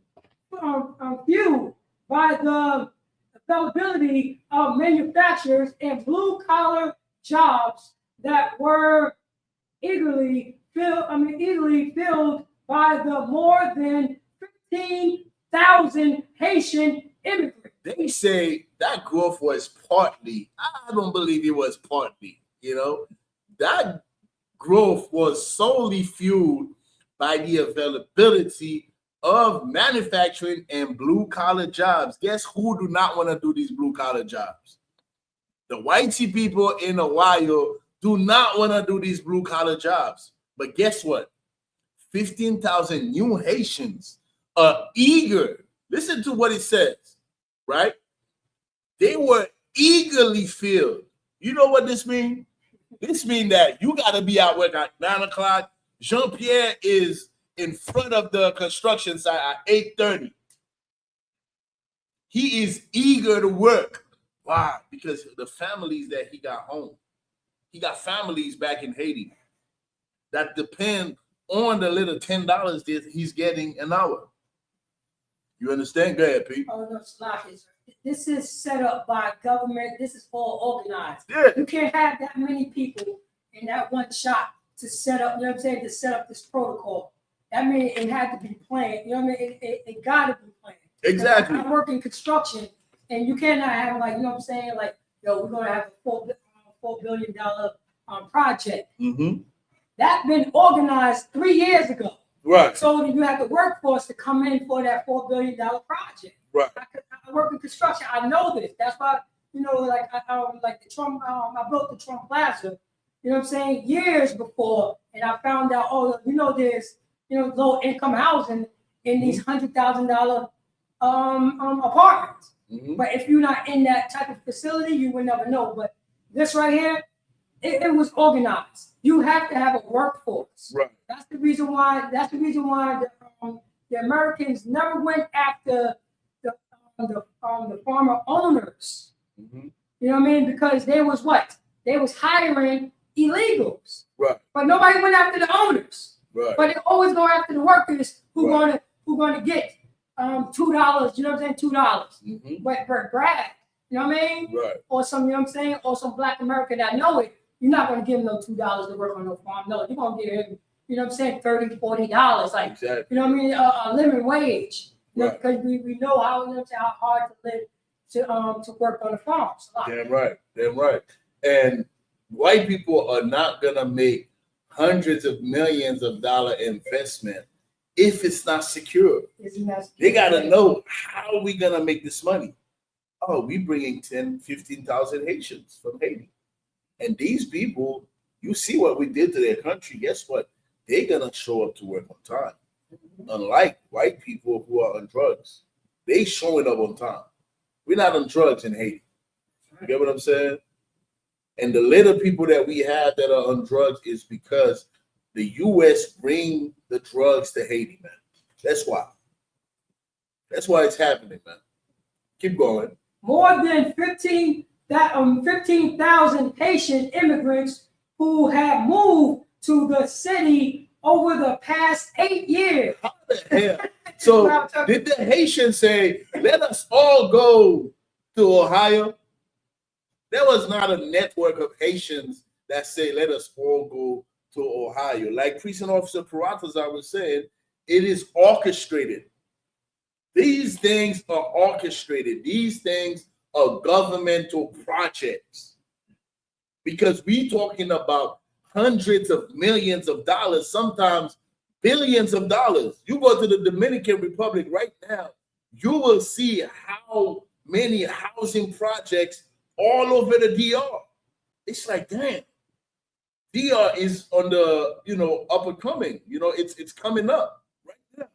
C: fueled by the availability of manufacturers and blue-collar jobs that were eagerly filled by the more than 15,000 Haitian immigrants.
A: They say that growth was partly. I don't believe it was partly. That growth was solely fueled by the availability of manufacturing and blue-collar jobs. Guess who do not want to do these blue-collar jobs? The whitey people in Ohio do not want to do these blue-collar jobs. But guess what? 15,000 new Haitians are eager. Listen to what it says, right? They were eagerly filled. You know what this means? This means that you got to be at work at 9 o'clock. Jean-Pierre is in front of the construction site at 8:30. He is eager to work. Why? Because the families that he got home. He got families back in Haiti that depend on the little $10 that he's getting an hour. You understand? Go ahead, Pete.
C: Oh, no, it's not. This is set up by government. This is all organized.
A: Yeah.
C: You can't have that many people in that one shop to set up, to set up this protocol. That means it had to be planned. It got to be planned.
A: Exactly.
C: I work in construction, and you cannot have we're going to have a $4 billion project.
A: Mm-hmm.
C: That been organized 3 years ago.
A: Right.
C: So you have the workforce to come in for that $4 billion project.
A: Right.
C: I work in construction. I know this. That's why, like like the Trump, I built the Trump Plaza, you know what I'm saying, years before, and I found out, there's, low income housing in these $100,000 apartments. But if you're not in that type of facility, you will never know. But this right here, it was organized. You have to have a workforce.
A: Right.
C: That's the reason why. The Americans never went after the farmer owners. You know what I mean? Because they was what? They was hiring illegals.
A: Right.
C: But nobody went after the owners.
A: Right.
C: But they always go after the workers who gonna get $2. You know what I'm saying? $2. But brag. You know what I mean?
A: Right.
C: Or some, you know what I'm saying? Or some Black American that know it. You're not going to give him no $2 to work on no farm. No, you're going to give him, you know what I'm saying, $30, $40. Like,
A: exactly.
C: You know what I mean? A living wage.
A: Right.
C: Because we know how, you know what I'm saying, how hard to live to work on the farms.
A: Damn right. Damn right. And white people are not going to make hundreds of millions of dollar investment if it's not secure. They got to know, how are we going to make this money? Oh, we bringing 10, 15,000 Haitians from Haiti. And these people, you see what we did to their country. Guess what? They're going to show up to work on time. Unlike white people who are on drugs. They showing up on time. We're not on drugs in Haiti. You get what I'm saying? And the little people that we have that are on drugs is because the U.S. bring the drugs to Haiti, man. That's why. That's why it's happening, man. Keep going.
C: More than 15,000 Haitian immigrants who have moved to the city over the past 8 years.
A: How the hell? So did the Haitians say, let us all go to Ohio? There was not a network of Haitians that say, let us all go to Ohio. Like Precinct Officer Yatazar was saying, it is orchestrated. These things are orchestrated. These things are governmental projects. Because we talking about hundreds of millions of dollars, sometimes billions of dollars. You go to the Dominican Republic right now, you will see how many housing projects all over the DR. It's like, damn, DR is on the, up and coming. It's coming up right now.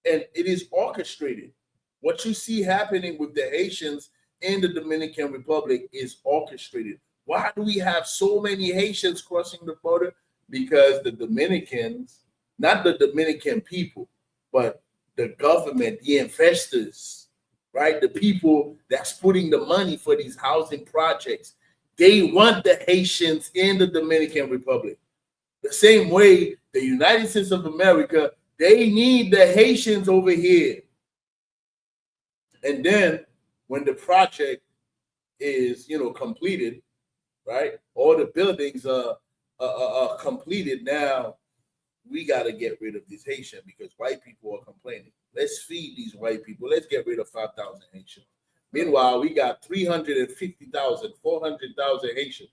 A: And it is orchestrated. What you see happening with the Haitians in the Dominican Republic is orchestrated. Why do we have so many Haitians crossing the border? Because the Dominicans, not the Dominican people, but the government, the investors, right? The people that's putting the money for these housing projects, they want the Haitians in the Dominican Republic. The same way the United States of America, they need the Haitians over here. And then when the project is, completed, right? All the buildings are completed. Now we got to get rid of this Haitian because white people are complaining. Let's feed these white people. Let's get rid of 5,000 Haitians. Meanwhile, we got 350,000, 400,000 Haitians.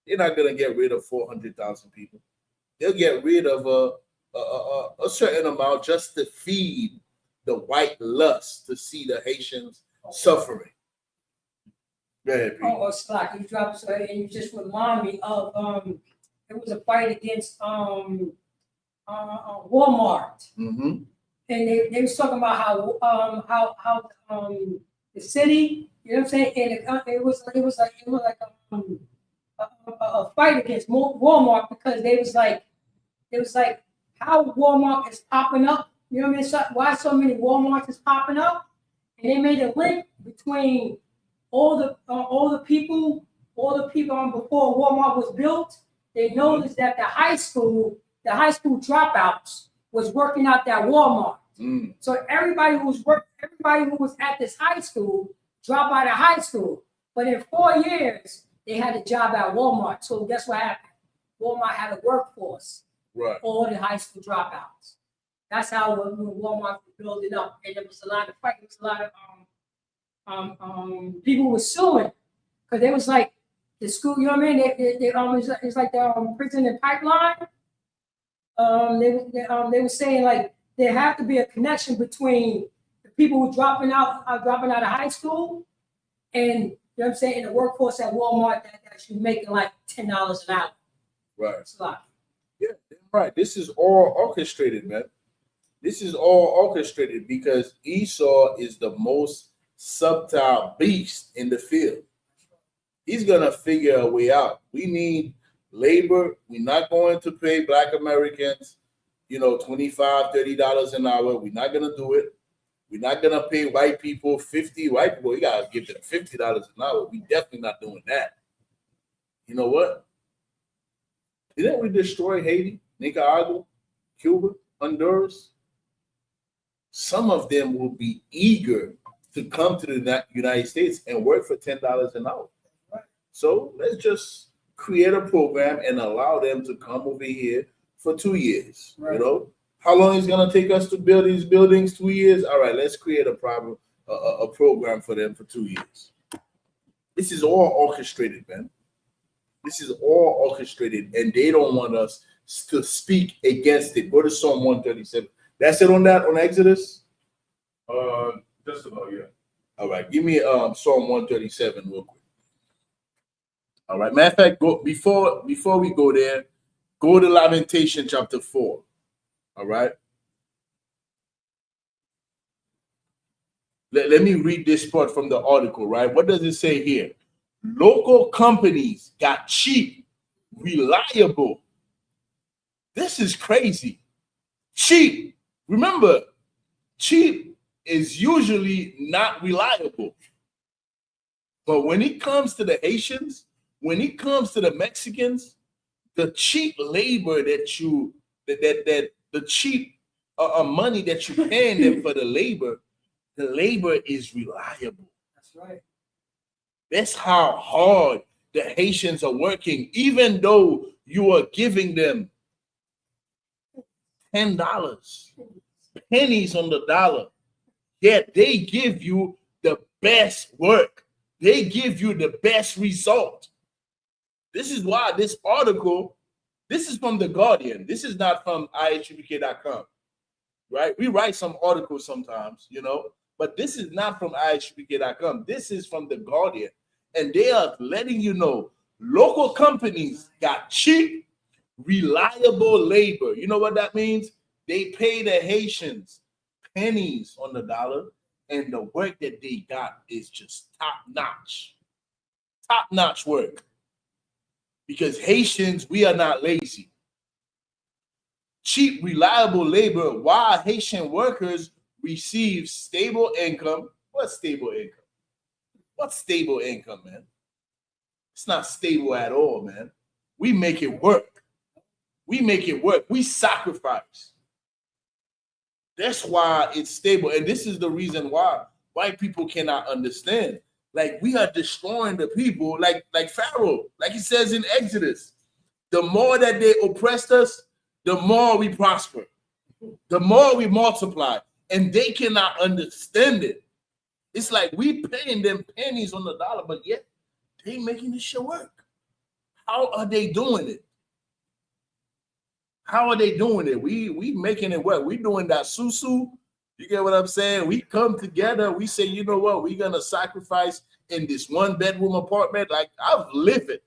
A: They're not going to get rid of 400,000 people. They'll get rid of a certain amount just to feed the white lust to see the Haitians suffering. Go ahead, Pete.
C: Oh, Slack, you dropped so and you just remind me of it was a fight against Walmart.
A: Mm-hmm.
C: And they was talking about how the city, you know what I'm saying, and it was like a fight against Walmart because they was like how Walmart is popping up. You know what I mean? So, why so many Walmarts is popping up? And they made a link between all the people before Walmart was built. They noticed that the high school dropouts was working out that Walmart.
A: Mm.
C: So everybody who was at this high school dropped out of high school. But in 4 years, they had a job at Walmart. So guess what happened? Walmart had a workforce.
A: Right.
C: All the high school dropouts. That's how when Walmart was building up. And there was a lot of fight. There was a lot of people were suing because they was like, the school, you know what I mean? It's like the prison and pipeline. They were saying like there have to be a connection between the people who dropping out of high school and, you know what I'm saying, in the workforce at Walmart that should making like $10 an hour.
A: Right.
C: It's a lot.
A: Yeah, right. This is all orchestrated, man. This is all orchestrated because Esau is the most subtle beast in the field. He's gonna figure a way out. We need labor. We're not going to pay Black Americans, $25, $30 an hour. We're not gonna do it. We're not gonna pay white people 50. White people, you gotta give them $50 an hour. We definitely not doing that. You know what? Didn't we destroy Haiti, Nicaragua, Cuba, Honduras? Some of them will be eager to come to the United States and work for $10 an hour. So let's just create a program and allow them to come over here for 2 years. Right. How long is it going to take us to build these buildings? 2 years. All right, let's create a program for them for 2 years. This is all orchestrated, man. This is all orchestrated, and they don't want us to speak against it. Go to Psalm 137. That's it on Exodus?
B: Just about, yeah.
A: All right, give me Psalm 137 real quick. All right, matter of fact, before we go there, go to Lamentation chapter 4. All right. Let me read this part from the article, right? What does it say here? Local companies got cheap, reliable. This is crazy. Cheap. Remember, cheap is usually not reliable. But when it comes to the Haitians, when it comes to the Mexicans, the cheap labor the cheap money that you paying them for the labor is reliable.
C: That's right. That's
A: how hard the Haitians are working, even though you are giving them $10, pennies on the dollar. Yet they give you the best work. They give you the best result. This is why this article, this is from The Guardian. This is not from ISUPK.com, right? We write some articles sometimes, but this is not from ISUPK.com. This is from The Guardian. And they are letting you know local companies got cheap, reliable labor. You know what that means? They pay the Haitians pennies on the dollar, and the work that they got is just top-notch. Top-notch work. Because Haitians, we are not lazy. Cheap, reliable labor, while Haitian workers receive stable income. What's stable income? What's stable income, man? It's not stable at all, man. We make it work. We make it work. We sacrifice. That's why it's stable. And this is the reason why white people cannot understand. Like, we are destroying the people like Pharaoh, like he says in Exodus. The more that they oppressed us, the more we prosper. The more we multiply. And they cannot understand it. It's like we paying them pennies on the dollar, but yet they making this shit work. How are they doing it? How are they doing it? We making it work. We doing that susu. You get what I'm saying? We come together. We say, you know what? We're gonna sacrifice in this 1-bedroom apartment. Like, I've lived it.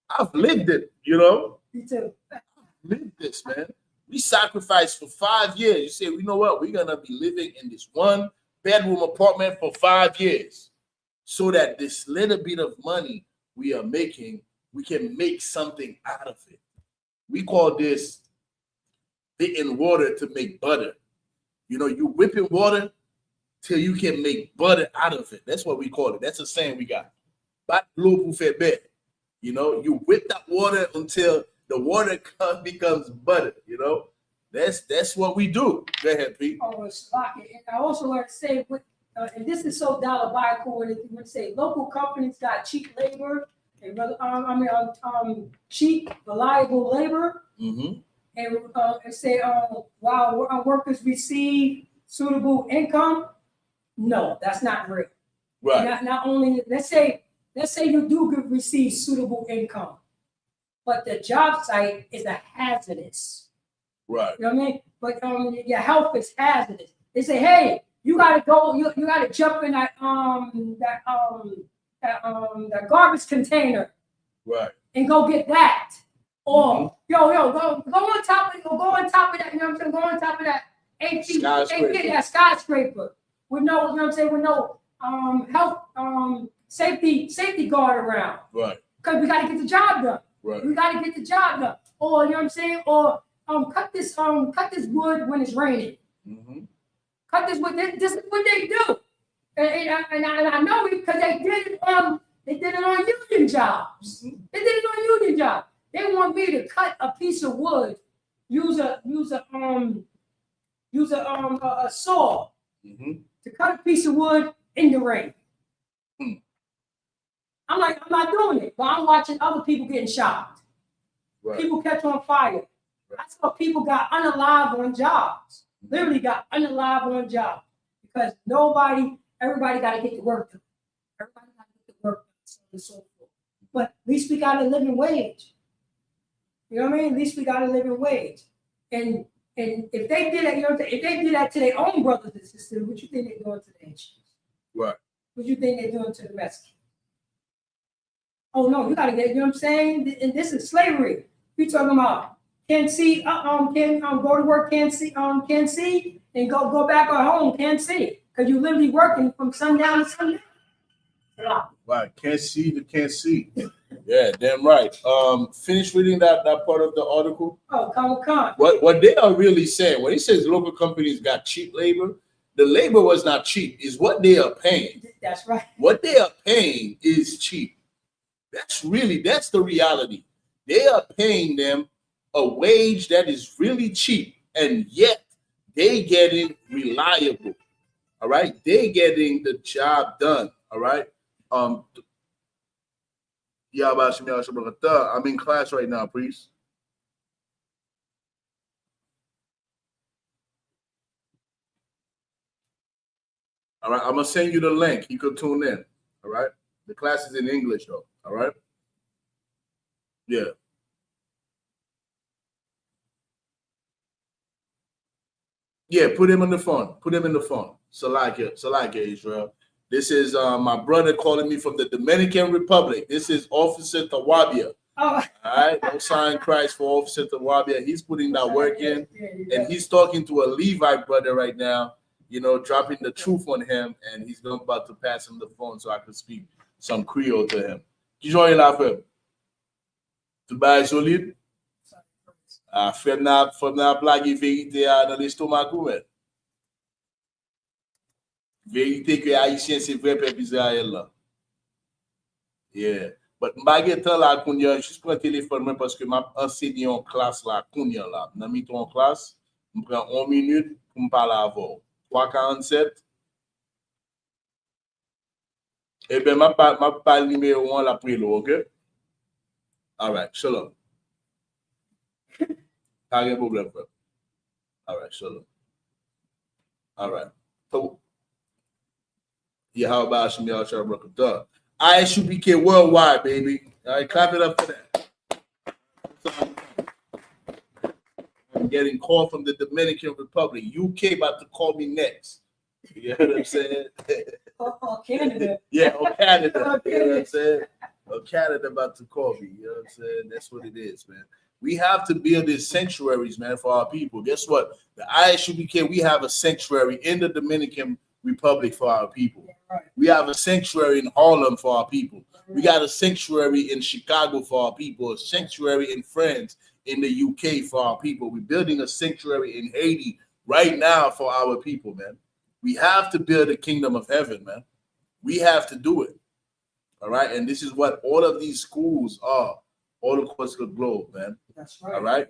A: I've lived it.
C: Me too.
A: I've lived this, man. We sacrificed for 5 years. You say, you know what? We're gonna be living in this 1-bedroom apartment for 5 years, so that this little bit of money we are making, we can make something out of it. We call this whipping water to make butter. You whipping water till you can make butter out of it. That's what we call it. That's a saying we got. You whip that water until the water becomes butter. That's what we do. Go ahead, Pete.
C: Oh, it's like it. And I also want to say, and this is so diabolical when you say local companies got cheap labor, and cheap, reliable labor,
A: mm-hmm.
C: and say, while our workers receive suitable income. No, that's not real.
A: Right.
C: Not only, let's say let's say you do receive suitable income, but the job site is a hazardous.
A: Right.
C: You know what I mean? But your health is hazardous. They say, hey, you gotta go, you gotta jump in that garbage container.
A: Right.
C: And go get that. Or go on top of that, you know what I'm saying? Go on top of that skyscraper with no, you know what I'm saying, with no health safety guard around.
A: Right.
C: Because we gotta get the job done.
A: Right.
C: We gotta get the job done. Or you know what I'm saying? Or cut this wood when it's raining.
A: Mm-hmm.
C: Cut this wood. This is what they do. And I know it because they did it on union jobs.
A: Mm-hmm.
C: They did it on union jobs. They want me to cut a piece of wood, use a saw to cut a piece of wood in the rain. I'm like, I'm not doing it, but I'm watching other people getting shot.
A: Right.
C: People catch on fire. I saw people got unalive on jobs. Literally got unalive on jobs because everybody got to get to work done. Everybody got to get to work done, so on and so forth. But at least we got a living wage. You know what I mean? At least we got a living wage. And if they did that, you know, if they did that to their own brothers and sisters, what you think they're doing to the Haitians?
A: Right.
C: What you think they're doing to the Mexicans? Oh no, you gotta get, you know what I'm saying? And this is slavery. We talking about can't see, go to work, can't see, and go back at home, can't see. Because you literally working from sundown to sundown.
A: Right. Can't see the can't see. Yeah, damn right. Finish reading that part of the article.
C: Oh, come.
A: What they are really saying, when he says local companies got cheap labor, the labor was not cheap, is what they are paying.
C: That's right.
A: What they are paying is cheap. That's the reality. They are paying them a wage that is really cheap, and yet they getting reliable. All right, they getting the job done. All right. I'm in class right now, priest. All right, I'm gonna send you the link. You can tune in. All right, the class is in English though. All right. Yeah. Yeah, put him on the phone. Put him in the phone. Salakia, Israel. This is my brother calling me from the Dominican Republic. This is Officer Tawabia.
C: Oh.
A: All right, no sign Christ for Officer Tawabia. He's putting that work in, and he's talking to a Levite brother right now, you know, dropping the truth on him, and he's about to pass him the phone so I can speak some Creole to him. Qui joue la femme? Tout bas solide? Femme n'a blague vérité dans l'estomac ou mais. Vérité que Haïtien c'est vrai peuple Israël là. Yeah. But m'bagé temps là kounya juste prendre téléphone moi parce que m'a enseigné en classe là kounya là. N'a mis en classe, me prend 1 minute pour me parler avant. 3:47. Eh ben m'a pas numéro 1 là après là, OK? All right, shalom. Pas de problème. All right, shalom. All right. So, yeah, how about some y'all try to work with ISUPK worldwide, baby. All right, clap it up for that. I'm getting called from the Dominican Republic. UK about to call me next. You know what I'm saying?
C: Oh, Canada.
A: Yeah, or Canada. You know what I'm saying? Or Canada about to call me. You know what I'm saying? That's what it is, man. We have to build these sanctuaries, man, for our people. Guess what? The ISUPK, we have a sanctuary in the Dominican Republic for our people. We have a sanctuary in Harlem for our people. We got a sanctuary in Chicago for our people, a sanctuary in France, in the UK for our people. We're building a sanctuary in Haiti right now for our people, man. We have to build a kingdom of heaven, man. We have to do it. All right. And this is what all of these schools are all across the globe, man.
C: That's right.
A: All right.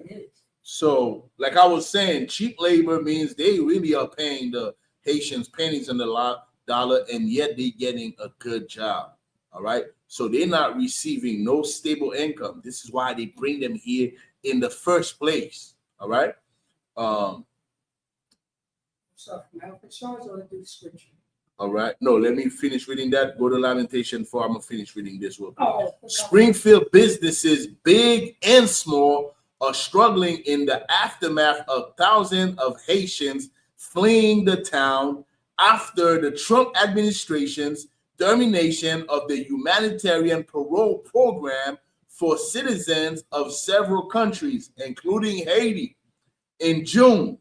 A: So, like I was saying, cheap labor means they really are paying the Haitians pennies in the dollar, and yet they're getting a good job. All right. So they're not receiving no stable income. This is why they bring them here in the first place. All right.
C: So from health insurance or do the scripture?
A: All right. No, let me finish reading that. Go to Lamentation 4. I'm going to finish reading this one.
C: Oh,
A: Springfield businesses, big and small, are struggling in the aftermath of thousands of Haitians fleeing the town after the Trump administration's termination of the humanitarian parole program for citizens of several countries, including Haiti, in June.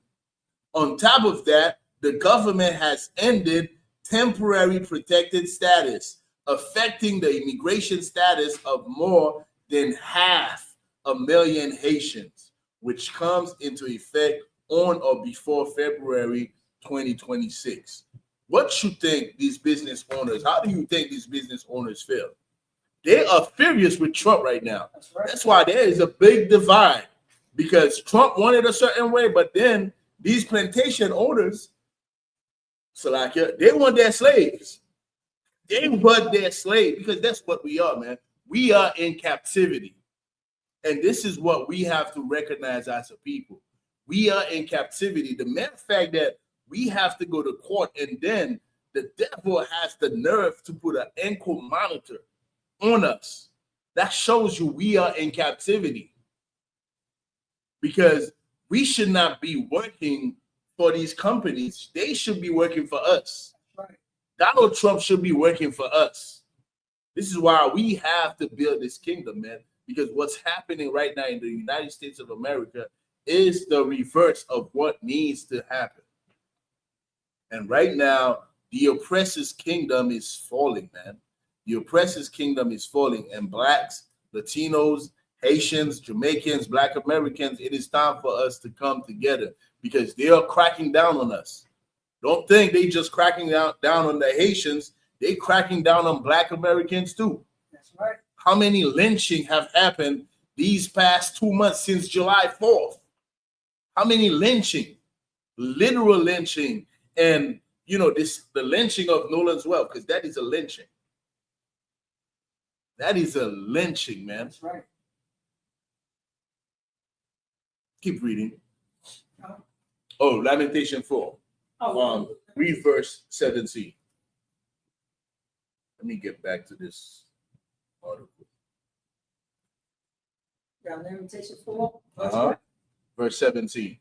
A: On top of that, the government has ended temporary protected status, affecting the immigration status of more than 500,000 Haitians, which comes into effect on or before February 2026. What you think these business owners, how do you think these business owners feel? They are furious with Trump right now.
C: that's right.
A: That's why there is a big divide, because Trump wanted a certain way, but then these plantation owners, Salakia, they want their slaves. They want their slaves, because that's what we are, man. We are in captivity. And this is what we have to recognize as a people. We are in captivity. The mere fact that we have to go to court, and then the devil has the nerve to put an ankle monitor on us. That shows you we are in captivity. Because we should not be working for these companies. They should be working for us.
C: Right.
A: Donald Trump should be working for us. This is why we have to build this kingdom, man. Because what's happening right now in the United States of America is the reverse of what needs to happen. And right now, the oppressor's kingdom is falling, man. The oppressor's kingdom is falling. And blacks, Latinos, Haitians, Jamaicans, Black Americans, it is time for us to come together, because they are cracking down on us. Don't think they just cracking down on the Haitians. They cracking down on Black Americans too.
C: That's right.
A: How many lynching have happened these past 2 months since July 4th? How many lynching, literal lynching, and the lynching of Nolan's Well, because that is a lynching. That is a lynching, man.
C: That's right.
A: Keep reading. Oh, Lamentation 4. Read verse 17. Let me get back to this article.
C: Yeah, Lamentation 4.
A: Verse 17.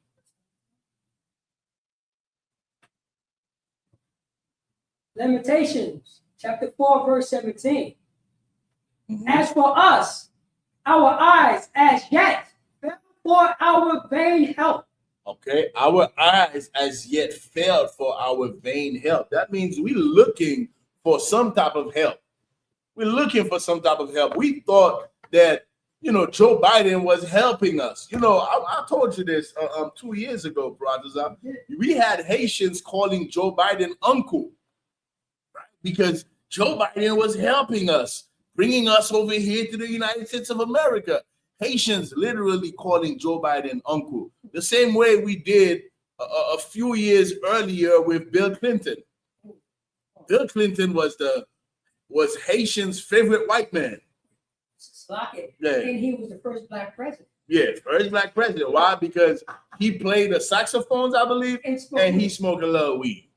C: Lamentations, chapter 4, verse 17.
A: Mm-hmm.
C: As for us, our eyes as yet fell for our vain help.
A: Okay, our eyes as yet failed for our vain help. That means we're looking for some type of help. We're looking for some type of help. We thought that, Joe Biden was helping us. I told you this 2 years ago, brothers. We had Haitians calling Joe Biden uncle, right? Because Joe Biden was helping us, bringing us over here to the United States of America. Haitians literally calling Joe Biden uncle, the same way we did a few years earlier with Bill Clinton. Bill Clinton was Haitians' favorite white man.
C: Yeah. And he was the first black president.
A: Yeah, first black president. Why? Because he played the saxophones, I believe, and he smoked a little weed.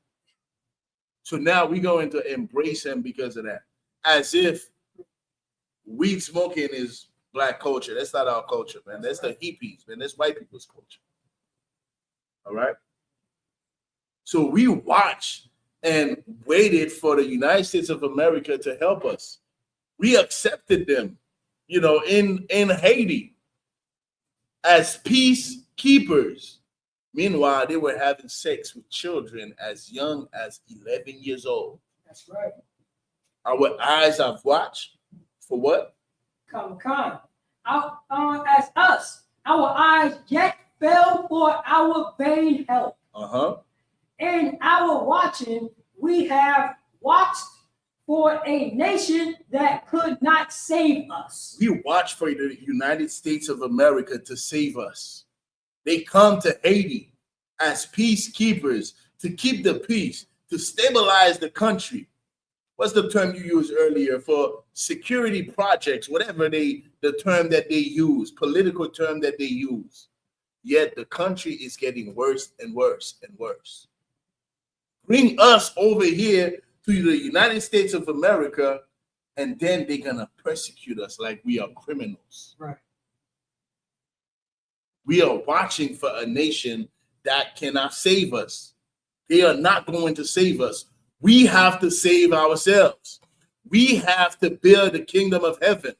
A: So now we're going to embrace him because of that, as if weed smoking is black culture. That's not our culture, man. That's the hippies, man. That's white people's culture. All right. So we watched and waited for the United States of America to help us. We accepted them, in Haiti as peacekeepers. Meanwhile, they were having sex with children as young as 11 years old.
C: That's right.
A: Our eyes have watched for what?
C: Come. As us, our eyes yet fell for our vain help. In our watching, we have watched for a nation that could not save us.
A: We watch for the United States of America to save us. They come to Haiti as peacekeepers to keep the peace, to stabilize the country. What's the term you used earlier for security projects, whatever the term that they use, political term that they use. Yet the country is getting worse and worse and worse. Bring us over here to the United States of America, and then they're gonna persecute us like we are criminals.
C: Right.
A: We are watching for a nation that cannot save us. They are not going to save us. We have to save ourselves. We have to build the kingdom of heaven.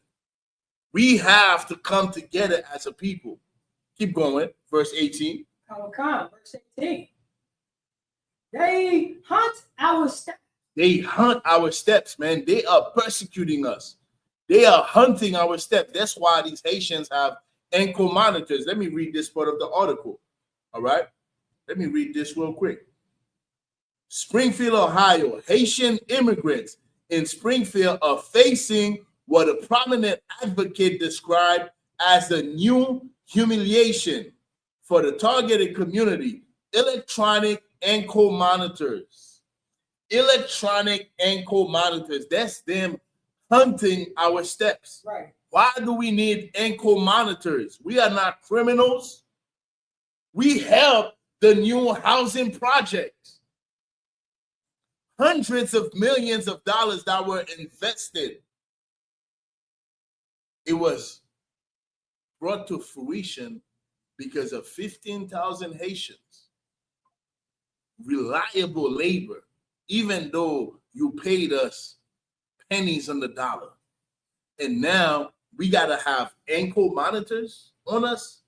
A: We have to come together as a people. Keep going. Verse 18.
C: Verse 18. They hunt our steps.
A: They hunt our steps, man. They are persecuting us. They are hunting our steps. That's why these Haitians have ankle monitors. Let me read this part of the article. All right. Let me read this real quick. Springfield, Ohio. Haitian immigrants in Springfield are facing what a prominent advocate described as a new humiliation for the targeted community: electronic ankle monitors. Electronic ankle monitors. That's them hunting our steps.
C: Right.
A: Why do we need ankle monitors? We are not criminals. We help the new housing projects. Hundreds of millions of dollars that were invested. It was brought to fruition because of 15,000 Haitians. Reliable labor, even though you paid us pennies on the dollar. And now we got to have ankle monitors on us.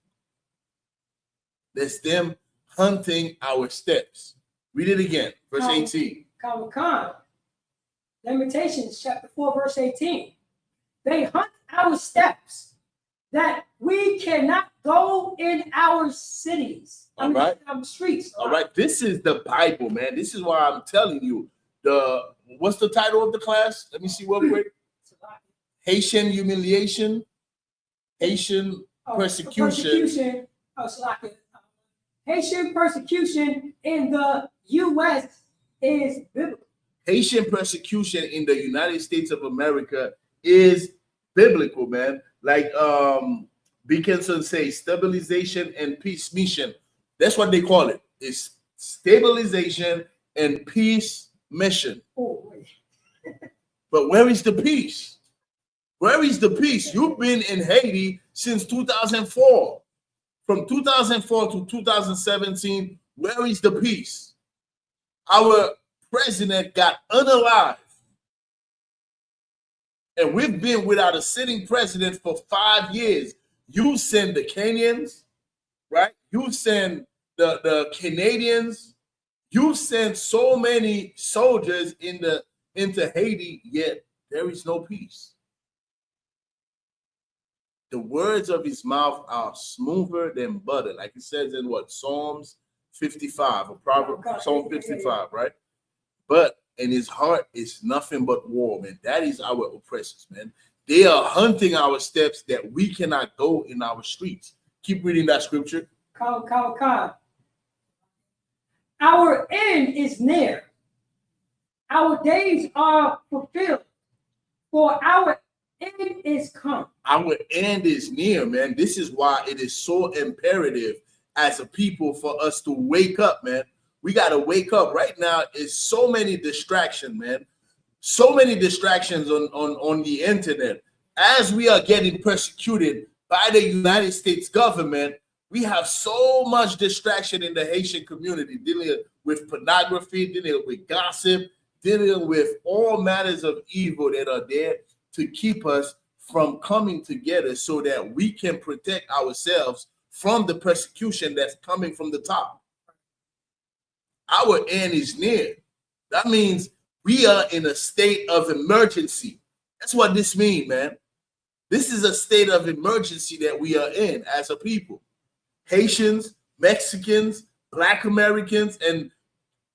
A: That's them hunting our steps. Read it again, verse 18.
C: Lamentations chapter 4, verse 18. They hunt our steps that we cannot go in our cities. Our streets.
A: All right. This is the Bible, man. This is why I'm telling you. What's the title of the class? Let me see real quick. Haitian humiliation, Haitian persecution.
C: Haitian persecution in the U.S. is biblical.
A: Haitian persecution in the United States of America is biblical, man. Like Beaconson says, stabilization and peace mission. That's what they call it. It's stabilization and peace mission. But where is the peace? Where is the peace? You've been in Haiti since 2004. From 2004 to 2017, where is the peace? Our president got unalive. And we've been without a sitting president for 5 years. You send the Kenyans, right? You send the Canadians. You send so many soldiers into Haiti, yet there is no peace. The words of his mouth are smoother than butter, like it says in what? Psalms 55, a proverb, Psalm 55, right? But in his heart is nothing but war, man. That is our oppressors, man. They are hunting our steps that we cannot go in our streets. Keep reading that scripture.
C: Our end is near. Our days are fulfilled, for our end is come.
A: Our end is near, man. This is why it is so imperative as a people for us to wake up, man. We got to wake up. Right now, is so many distractions, man. So many distractions on the internet. As we are getting persecuted by the United States government, we have so much distraction in the Haitian community, dealing with pornography, dealing with gossip, dealing with all matters of evil that are there to keep us from coming together so that we can protect ourselves from the persecution that's coming from the top. Our end is near. That means we are in a state of emergency. That's what this means, man. This is a state of emergency that we are in as a people. Haitians, Mexicans, Black Americans, and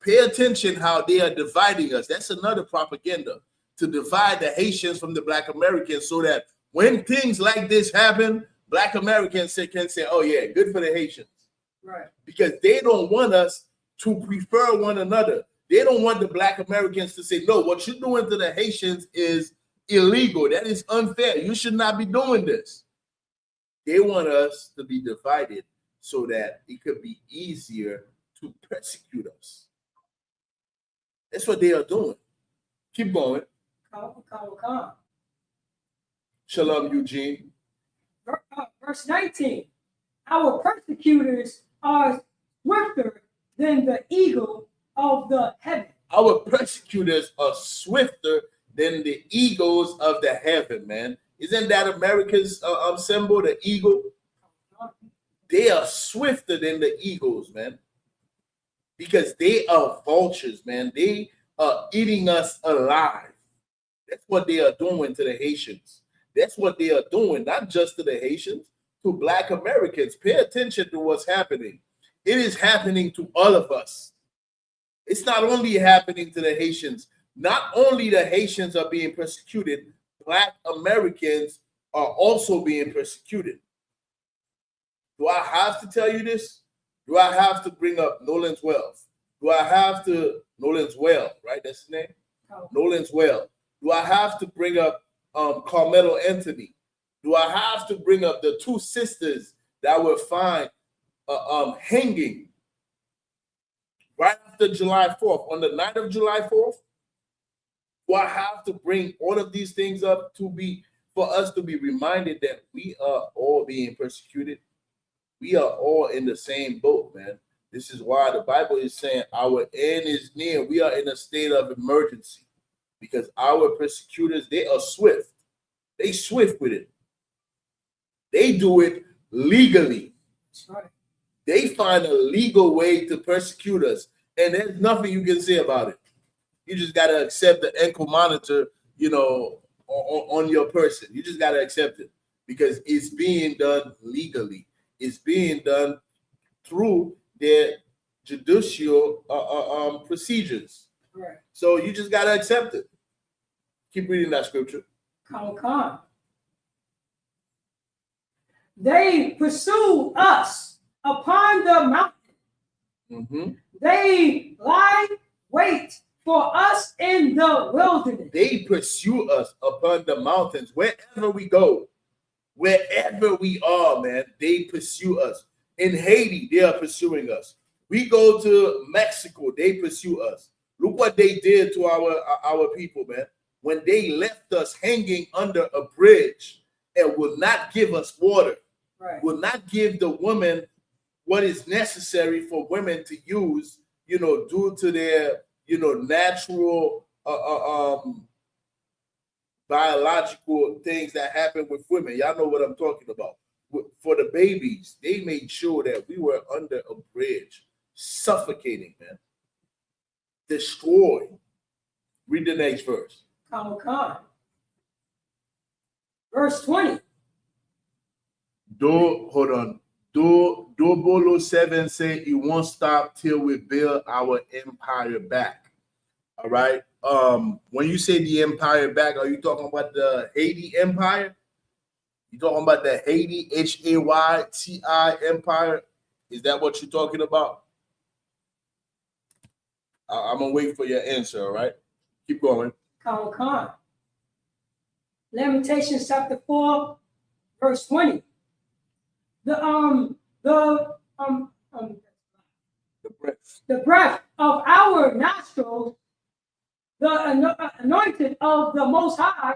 A: pay attention how they are dividing us. That's another propaganda, to divide the Haitians from the Black Americans so that when things like this happen, Black Americans can say, oh yeah, good for the Haitians.
C: Right.
A: Because they don't want us to prefer one another. They don't want the Black Americans to say, no, what you're doing to the Haitians is illegal. That is unfair. You should not be doing this. They want us to be divided so that it could be easier to persecute us. That's what they are doing. Keep going. Shalom, Eugene.
C: Verse 19. Our persecutors are swifter than the eagle of the heaven.
A: Our persecutors are swifter than the eagles of the heaven, man. Isn't that America's symbol, the eagle? They are swifter than the eagles, man. Because they are vultures, man. They are eating us alive. That's what they are doing to the Haitians. That's what they are doing, not just to the Haitians, to Black Americans. Pay attention to what's happening. It is happening to all of us. It's not only happening to the Haitians. Not only the Haitians are being persecuted, Black Americans are also being persecuted. Do I have to tell you this? Do I have to bring up Nolan's Wells? Do I have to, Nolan's Well, right? That's his name?
C: Oh.
A: Nolan's Well. Do I have to bring up Carmelo Anthony? Do I have to bring up the two sisters that were found hanging right after July 4th, on the night of July 4th? Do I have to bring all of these things up for us to be reminded that we are all being persecuted? We are all in the same boat, man. This is why the Bible is saying our end is near. We are in a state of emergency because our persecutors, they are swift. They swift with it. They do it legally.
C: That's right.
A: They find a legal way to persecute us, and there's nothing you can say about it. You just got to accept the ankle monitor, on your person. You just got to accept it because it's being done legally. It's being done through their judicial procedures.
C: Right.
A: So you just got to accept it. Keep reading that scripture.
C: Come. They pursue us upon the mountain.
A: Mm-hmm.
C: They lie wait for us in the wilderness.
A: They pursue us upon the mountains. Wherever we go, wherever we are, man, they pursue us. In Haiti, they are pursuing us. We go to Mexico, they pursue us. Look what they did to our people, man. When they left us hanging under a bridge and would not give us water,
C: right,
A: would not give the women what is necessary for women to use, due to their, natural biological things that happen with women. Y'all know what I'm talking about. For the babies, they made sure that we were under a bridge, suffocating, man. Destroyed. Read the next verse.
C: Come. Verse 20.
A: Hold on. Dobolo 7 say it won't stop till we build our empire back. All right. When you say the empire back, are you talking about the Haiti empire? You talking about the Haiti Hayti empire? Is that what you're talking about? I'm gonna wait for your answer. All right. Keep going.
C: Come. Lamentations chapter 4, verse 20. The breath of our nostrils, the anointed of the Most High,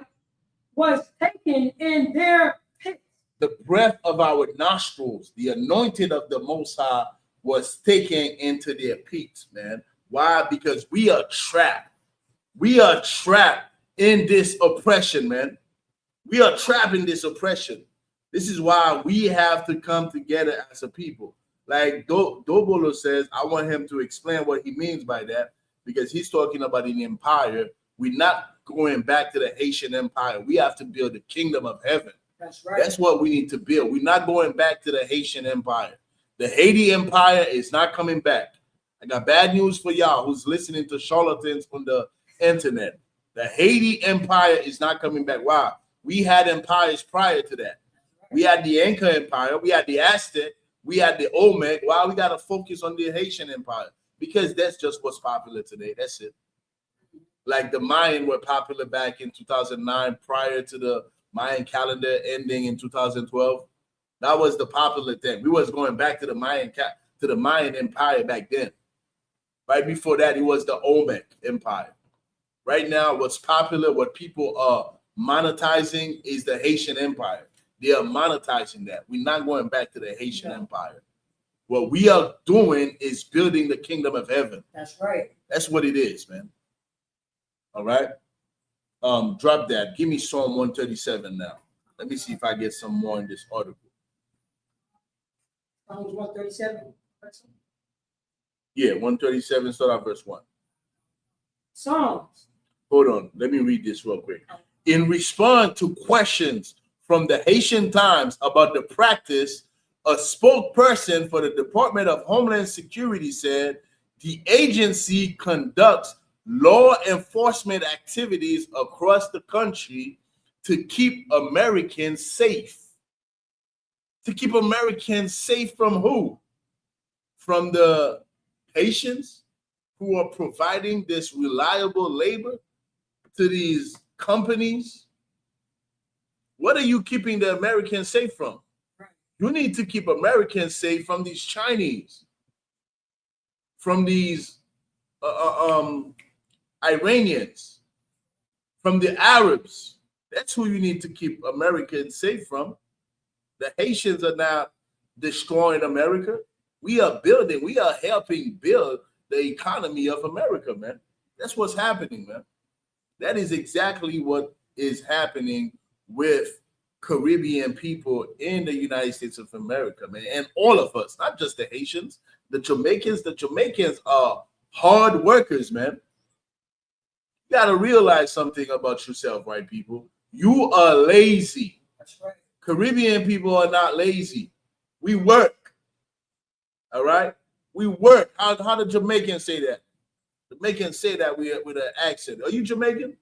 C: was taken in their pits.
A: The breath of our nostrils, the anointed of the Most High, was taken into their pits, man. Why? Because we are trapped. We are trapped in this oppression, man. We are trapped in this oppression. This is why we have to come together as a people. Like Dobolo says, I want him to explain what he means by that, because he's talking about an empire. We're not going back to the Haitian empire. We have to build the kingdom of heaven.
C: That's right.
A: That's what we need to build. We're not going back to the Haitian empire. The Haiti empire is not coming back. I got bad news for y'all who's listening to charlatans on the internet. The Haiti empire is not coming back. Why? We had empires prior to that. We had the Inca Empire, we had the Aztec, we had the Olmec. Why we got to focus on the Haitian Empire? Because that's just what's popular today. That's it. Like the Mayan were popular back in 2009, prior to the Mayan calendar ending in 2012. That was the popular thing. We was going back to the Mayan Empire back then. Right before that, it was the Olmec Empire. Right now, what's popular, what people are monetizing is the Haitian Empire. They are monetizing that. We're not going back to the Haitian Empire. What we are doing is building the kingdom of heaven.
C: That's right.
A: That's what it is, man. All right. Drop that. Give me Psalm 137 now. Let me see if I get some more in this article.
C: Psalms 137.
A: Yeah, 137, start at verse 1.
C: Psalms.
A: Hold on. Let me read this real quick. In response to questions from the Haitian Times about the practice, a spokesperson for the Department of Homeland Security said the agency conducts law enforcement activities across the country to keep Americans safe. To keep Americans safe from who? From the Haitians who are providing this reliable labor to these companies. What are you keeping the Americans safe from? You need to keep Americans safe from these Chinese, from these Iranians, from the Arabs. That's who you need to keep Americans safe from. The Haitians are not destroying America. We are building, we are helping build the economy of America, man. That's what's happening, man. That is exactly what is happening with Caribbean people in the United States of America, man. And all of us, not just the Haitians, the Jamaicans are hard workers, man. You got to realize something about yourself, white people. You are lazy.
C: That's right.
A: Caribbean people are not lazy. We work. All right? We work. How do Jamaicans say that? Jamaicans say that with an accent. Are you Jamaican?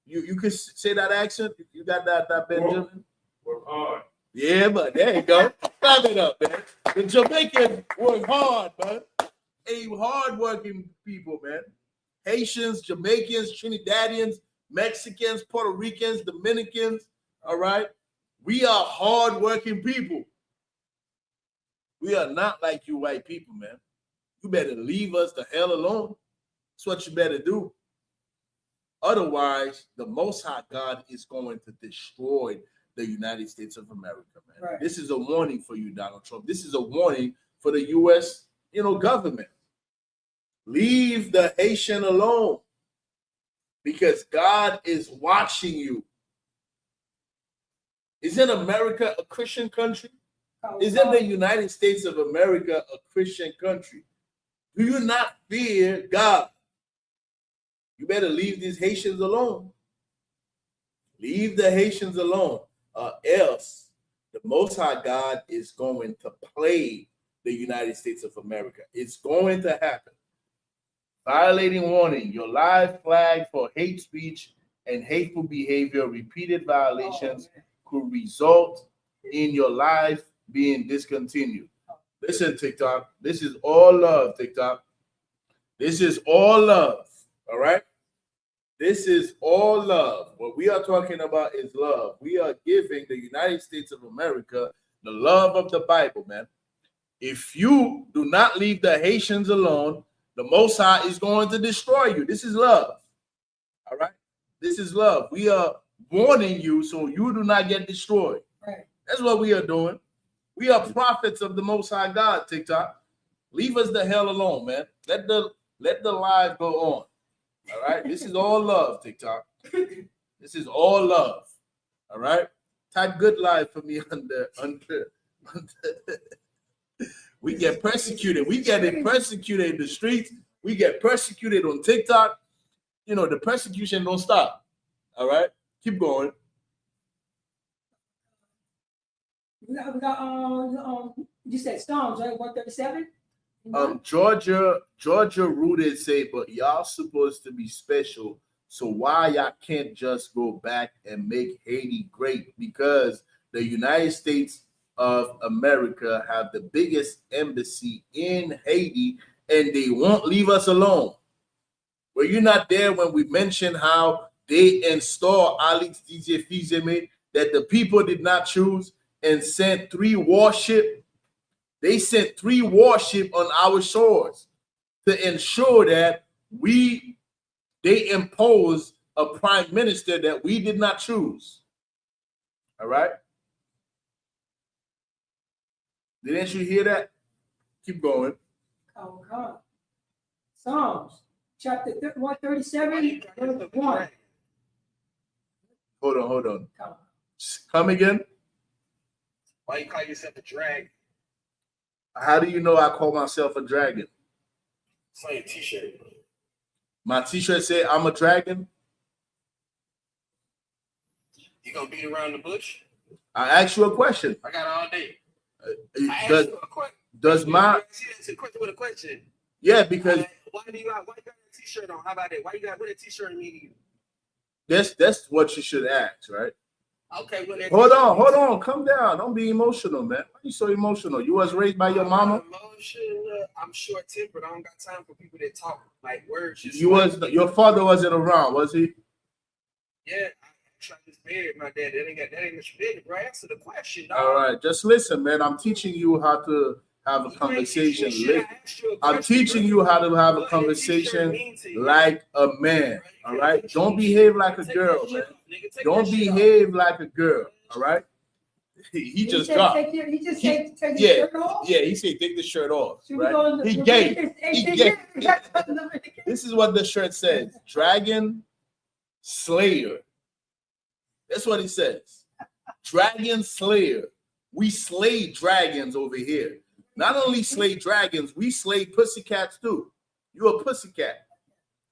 A: You can say that accent? You got that Benjamin?
B: Work hard.
A: Yeah, but there you go. Clap it up, man. The Jamaicans work hard, man. Hey, hard-working people, man. Haitians, Jamaicans, Trinidadians, Mexicans, Puerto Ricans, Dominicans, all right? We are hard-working people. We are not like you white people, man. You better leave us the hell alone. That's what you better do. Otherwise, the Most High God is going to destroy the United States of America, man.
C: Right.
A: This is a warning for you, Donald Trump. This is a warning for the U.S., government. Leave the Haitian alone because God is watching you. Isn't America a Christian country? Isn't the United States of America a Christian country? Do you not fear God? You better leave these Haitians alone. Leave the Haitians alone, or else the Most High God is going to play the United States of America. It's going to happen. Violating warning. Your live flag for hate speech and hateful behavior, repeated violations could result in your life being discontinued. Listen, TikTok. This is all love, TikTok. This is all love. All right? This is all love. What we are talking about is love. We are giving the United States of America the love of the Bible, man. If you do not leave the Haitians alone, the Most High is going to destroy you. This is love. All right? This is love. We are warning you so you do not get destroyed.
C: Right.
A: That's what we are doing. We are prophets of the Most High God, TikTok. Leave us the hell alone, man. Let the live go on. All right? This is all love, TikTok. This is all love. All right? Type good live for me under. We get persecuted. We get persecuted in the streets. We get persecuted on TikTok. The persecution don't stop. All right? Keep going.
C: We got you said Storms, right? 137?
A: Georgia rooted say, but y'all supposed to be special. So why y'all can't just go back and make Haiti great? Because the United States of America have the biggest embassy in Haiti, and they won't leave us alone. Were you not there when we mentioned how they installed Alex DJ Fizeme that the people did not choose and sent 3 warships? They sent 3 warships on our shores to ensure that we They imposed a prime minister that we did not choose. All right? Didn't you hear that? Keep going.
C: Come. Psalms chapter 137, verse 1.
A: Hold on. Come again.
D: Why you call yourself a dragon?
A: How do you know I call myself a dragon?
D: It's on your t-shirt.
A: My t-shirt say I'm a dragon.
D: You gonna beat around the bush?
A: I asked you a question.
D: I got all day.
A: Does my
D: It's a question with a question.
A: yeah, because
D: Why you got a t-shirt on? How about that? Why you got what a t-shirt mean?
A: that's what you should ask, right?
D: Okay, well,
A: Hold on, calm down. Don't be emotional, man. Why you so emotional? You was raised by your mama.
D: I'm short-tempered. I don't got time for people that talk like words.
A: Your father wasn't around, was he?
D: Yeah, I tried to bury my dad. That ain't what you did, bro. Answer the question, dog.
A: All right, just listen, man. I'm teaching you how to have a conversation. I'm teaching you how to have a conversation like a man. All right, don't behave like a girl, man. Don't behave like a girl. All right. He just got.
C: Take the shirt off?
A: Yeah, he said take the shirt off.
C: Should we
A: Right?
C: go in the-
A: He gay. This is what the shirt says: Dragon Slayer. That's what he says. Dragon Slayer. We slay dragons over here. Not only slay dragons, we slay pussycats too. You're a pussycat.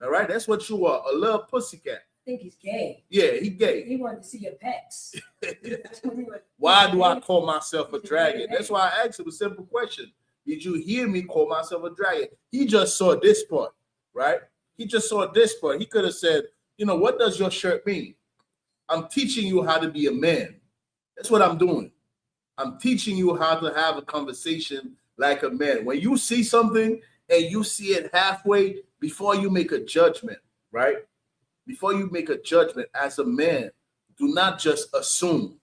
A: All right, that's what you are, a little pussycat.
C: I think he's gay.
A: Yeah, he gay.
C: He wanted to see your pecs.
A: Why do I call myself a dragon? That's why I asked him a simple question. Did you hear me call myself a dragon? He just saw this part, right? He just saw this part. He could have said, you know, what does your shirt mean? I'm teaching you how to be a man. That's what I'm doing. I'm teaching you how to have a conversation like a man. When you see something and you see it halfway, before you make a judgment, right? Before you make a judgment as a man, do not just assume.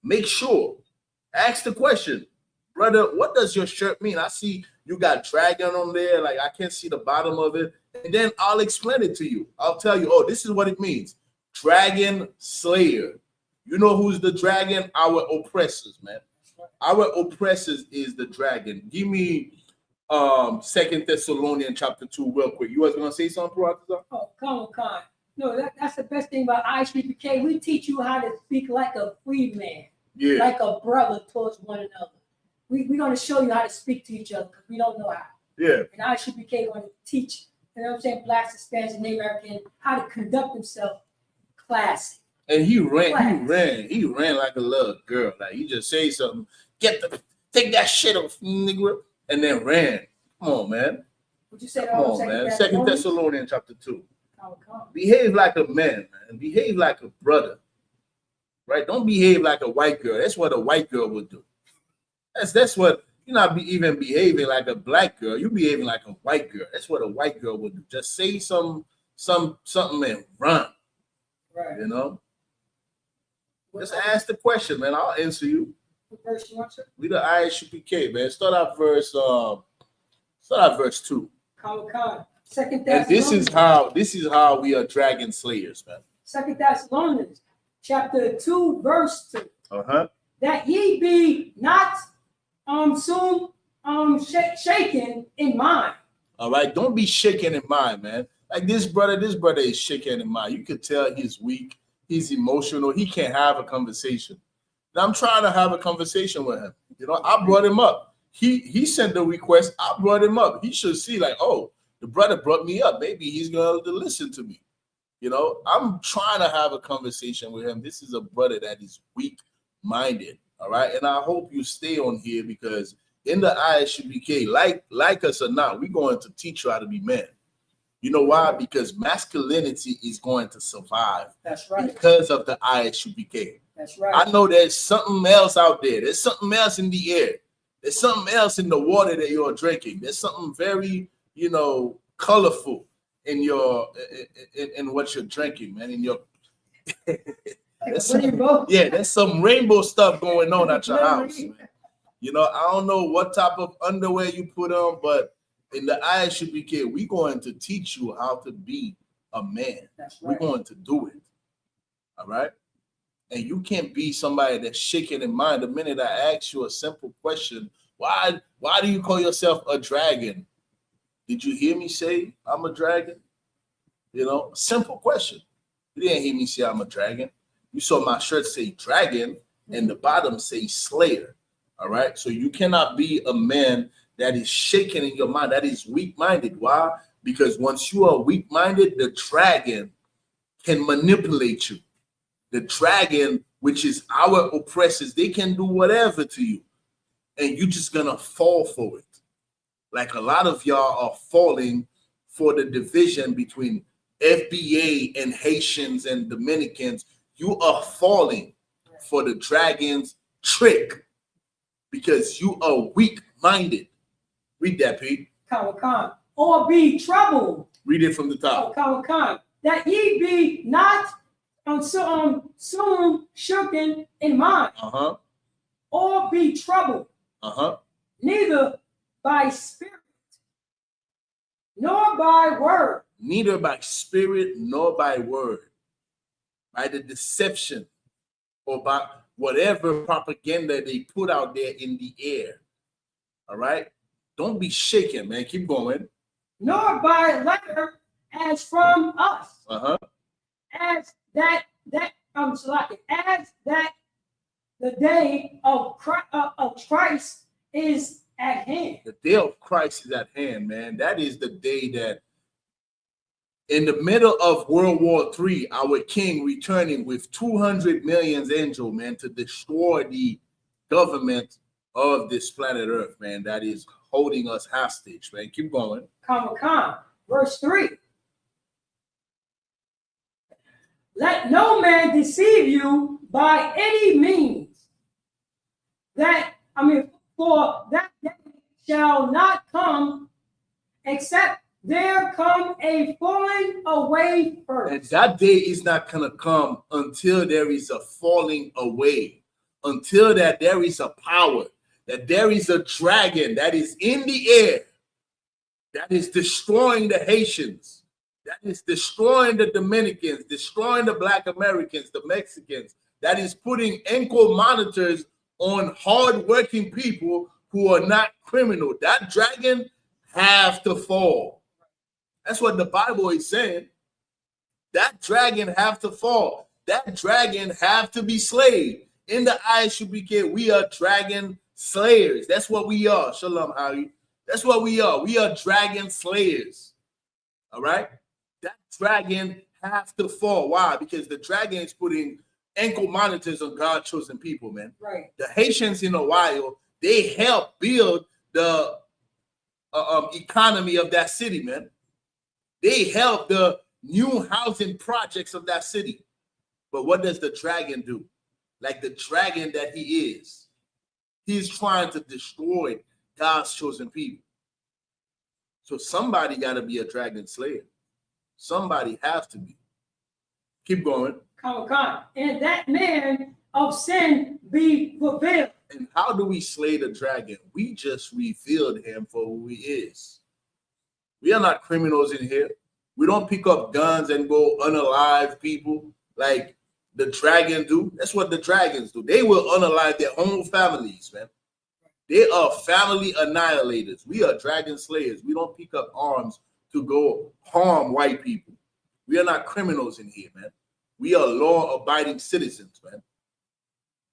A: Make sure. Ask the question, brother, what does your shirt mean? I see you got dragon on there. Like, I can't see the bottom of it. And then I'll explain it to you. I'll tell you, oh, this is what it means. Dragon Slayer. You know who's the dragon? Our oppressors, man. Our oppressors is the dragon. Give me 2 Thessalonians chapter 2 real quick. You was gonna say something, Yatazar?
C: Oh, come on. No, that's the best thing about ISUPK. We teach you how to speak like a free man, like a brother towards one another. We're gonna show you how to speak to each other because we don't know how.
A: Yeah.
C: And ISUPK want to teach, you know what I'm saying, Blacks, Hispanics, and Native American how to conduct themselves classy.
A: And he ran like a little girl. Like, he just say something, take that shit off, nigga, and then ran. Come on, man.
C: Would you say that?
A: Come on, man. 2 Thessalonians chapter 2.
C: Come.
A: Behave like a man, man. Behave like a brother. Right? Don't behave like a white girl. That's what a white girl would do. That's what you're not even behaving like a black girl. You're behaving like a white girl. That's what a white girl would do. Just say something and run.
C: Right.
A: You know? Just ask the question, man. I'll answer you.
C: What verse you want, sir?
A: We the ISUPK, man. Start out verse 2.
C: Come. 2
A: And
C: Thessalonians.
A: this is how we are dragon slayers, man.
C: 2 Thessalonians chapter 2, verse 2.
A: Uh-huh.
C: That ye be not soon shaken in mind.
A: All right. Don't be shaken in mind, man. Like this brother is shaken in mind. You could tell he's weak, he's emotional, he can't have a conversation. And I'm trying to have a conversation with him. You know, I brought him up. He sent the request, I brought him up. He should see, like, oh, the brother brought me up. Maybe he's going to listen to me. You know, I'm trying to have a conversation with him. This is a brother that is weak-minded. All right. And I hope you stay on here because in the ISUPK, like us or not, we're going to teach you how to be men. You know why? Because masculinity is going to survive.
C: That's right.
A: Because of the ISUPK.
C: That's right.
A: I know there's something else out there. There's something else in the air. There's something else in the water that you're drinking. There's something very, you know, colorful in your in what you're drinking, man. In your there's some rainbow stuff going on at your house, man. You know, I don't know what type of underwear you put on, but in the ISUPK, we're going to teach you how to be a man.
C: That's
A: We're
C: right.
A: going to do it. All right. And you can't be somebody that's shaking in mind. The minute I ask you a simple question, why do you call yourself a dragon? Did you hear me say I'm a dragon? You know, simple question. You didn't hear me say I'm a dragon. You saw my shirt say dragon and the bottom say slayer. All right. So you cannot be a man that is shaken in your mind, that is weak-minded. Why? Because once you are weak-minded, the dragon can manipulate you. The dragon, which is our oppressors, they can do whatever to you. And you're just gonna fall for it. Like a lot of y'all are falling for the division between FBA and Haitians and Dominicans. You are falling for the dragon's trick because you are weak-minded. Read that, Pete.
C: Khan, or be troubled.
A: Read it from the top.
C: Khan, that ye be not soon shooken in mind, or be troubled, neither by spirit, nor by word.
A: Neither by spirit nor by word, by the deception or by whatever propaganda they put out there in the air. All right? Don't be shaken, man. Keep going.
C: Nor by letter as from us, as that the day of Christ is at hand.
A: The day of Christ is at hand, man. That is the day that in the middle of World War III, our king returning with 200 million angels, man, to destroy the government of this planet Earth, man, that is holding us hostage, man. Keep going.
C: Verse 3. Let no man deceive you by any means. For that day shall not come except there come a falling away first.
A: And that day is not going to come until there is a falling away, until that there is a power, that there is a dragon that is in the air, that is destroying the Haitians, that is destroying the Dominicans, destroying the Black Americans, the Mexicans, that is putting ankle monitors on hardworking people who are not criminal. That dragon have to fall. That's what the Bible is saying. That dragon have to fall. That dragon have to be slain. In the ISUPK, we are dragon slayers. That's what we are. Shalom, Harry. That's what we are. We are dragon slayers. All right? That dragon have to fall. Why? Because the dragon is putting ankle monitors on God's chosen people, man.
C: Right.
A: The Haitians in Ohio, they help build the economy of that city, man. They help the new housing projects of that city. But what does the dragon do? Like the dragon that he is, he's trying to destroy God's chosen people. So somebody got to be a dragon slayer. Somebody has to be. Keep going.
C: And that man of sin be fulfilled.
A: And how do we slay the dragon? We just revealed him for who he is. We are not criminals in here. We don't pick up guns and go unalive people like the dragon do. That's what the dragons do. They will unalive their own families, man. They are family annihilators. We are dragon slayers. We don't pick up arms to go harm white people. We are not criminals in here, man. We are law-abiding citizens, man.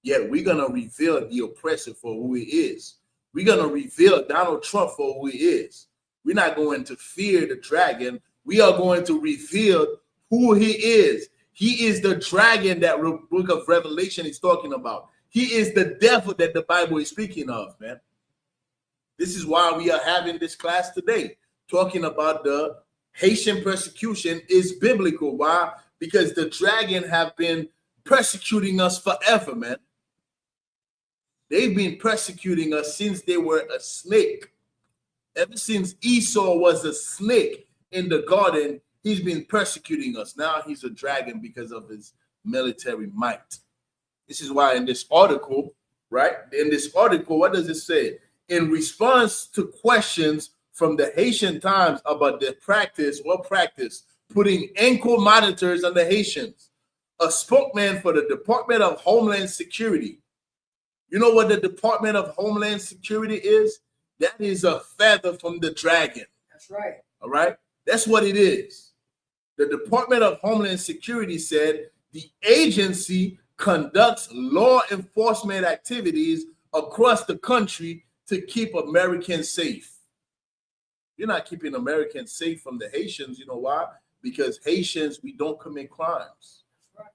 A: Yet we're going to reveal the oppressor for who he is. We're going to reveal Donald Trump for who he is. We're not going to fear the dragon. We are going to reveal who he is. He is the dragon that book of Revelation is talking about. He is the devil that the Bible is speaking of, man. This is why we are having this class today, talking about the Haitian persecution is biblical. Why? Because the dragon have been persecuting us forever, man. They've been persecuting us since they were a snake. Ever since Esau was a snake in the garden, he's been persecuting us. Now he's a dragon because of his military might. This is why in this article, right? In this article, what does it say? In response to questions from the Haitian Times about their practice putting ankle monitors on the Haitians. A spokesman for the Department of Homeland Security. You know what the Department of Homeland Security is? That is a feather from the dragon.
C: That's right.
A: All right? That's what it is. The Department of Homeland Security said the agency conducts law enforcement activities across the country to keep Americans safe. You're not keeping Americans safe from the Haitians. You know why? Because Haitians, we don't commit crimes.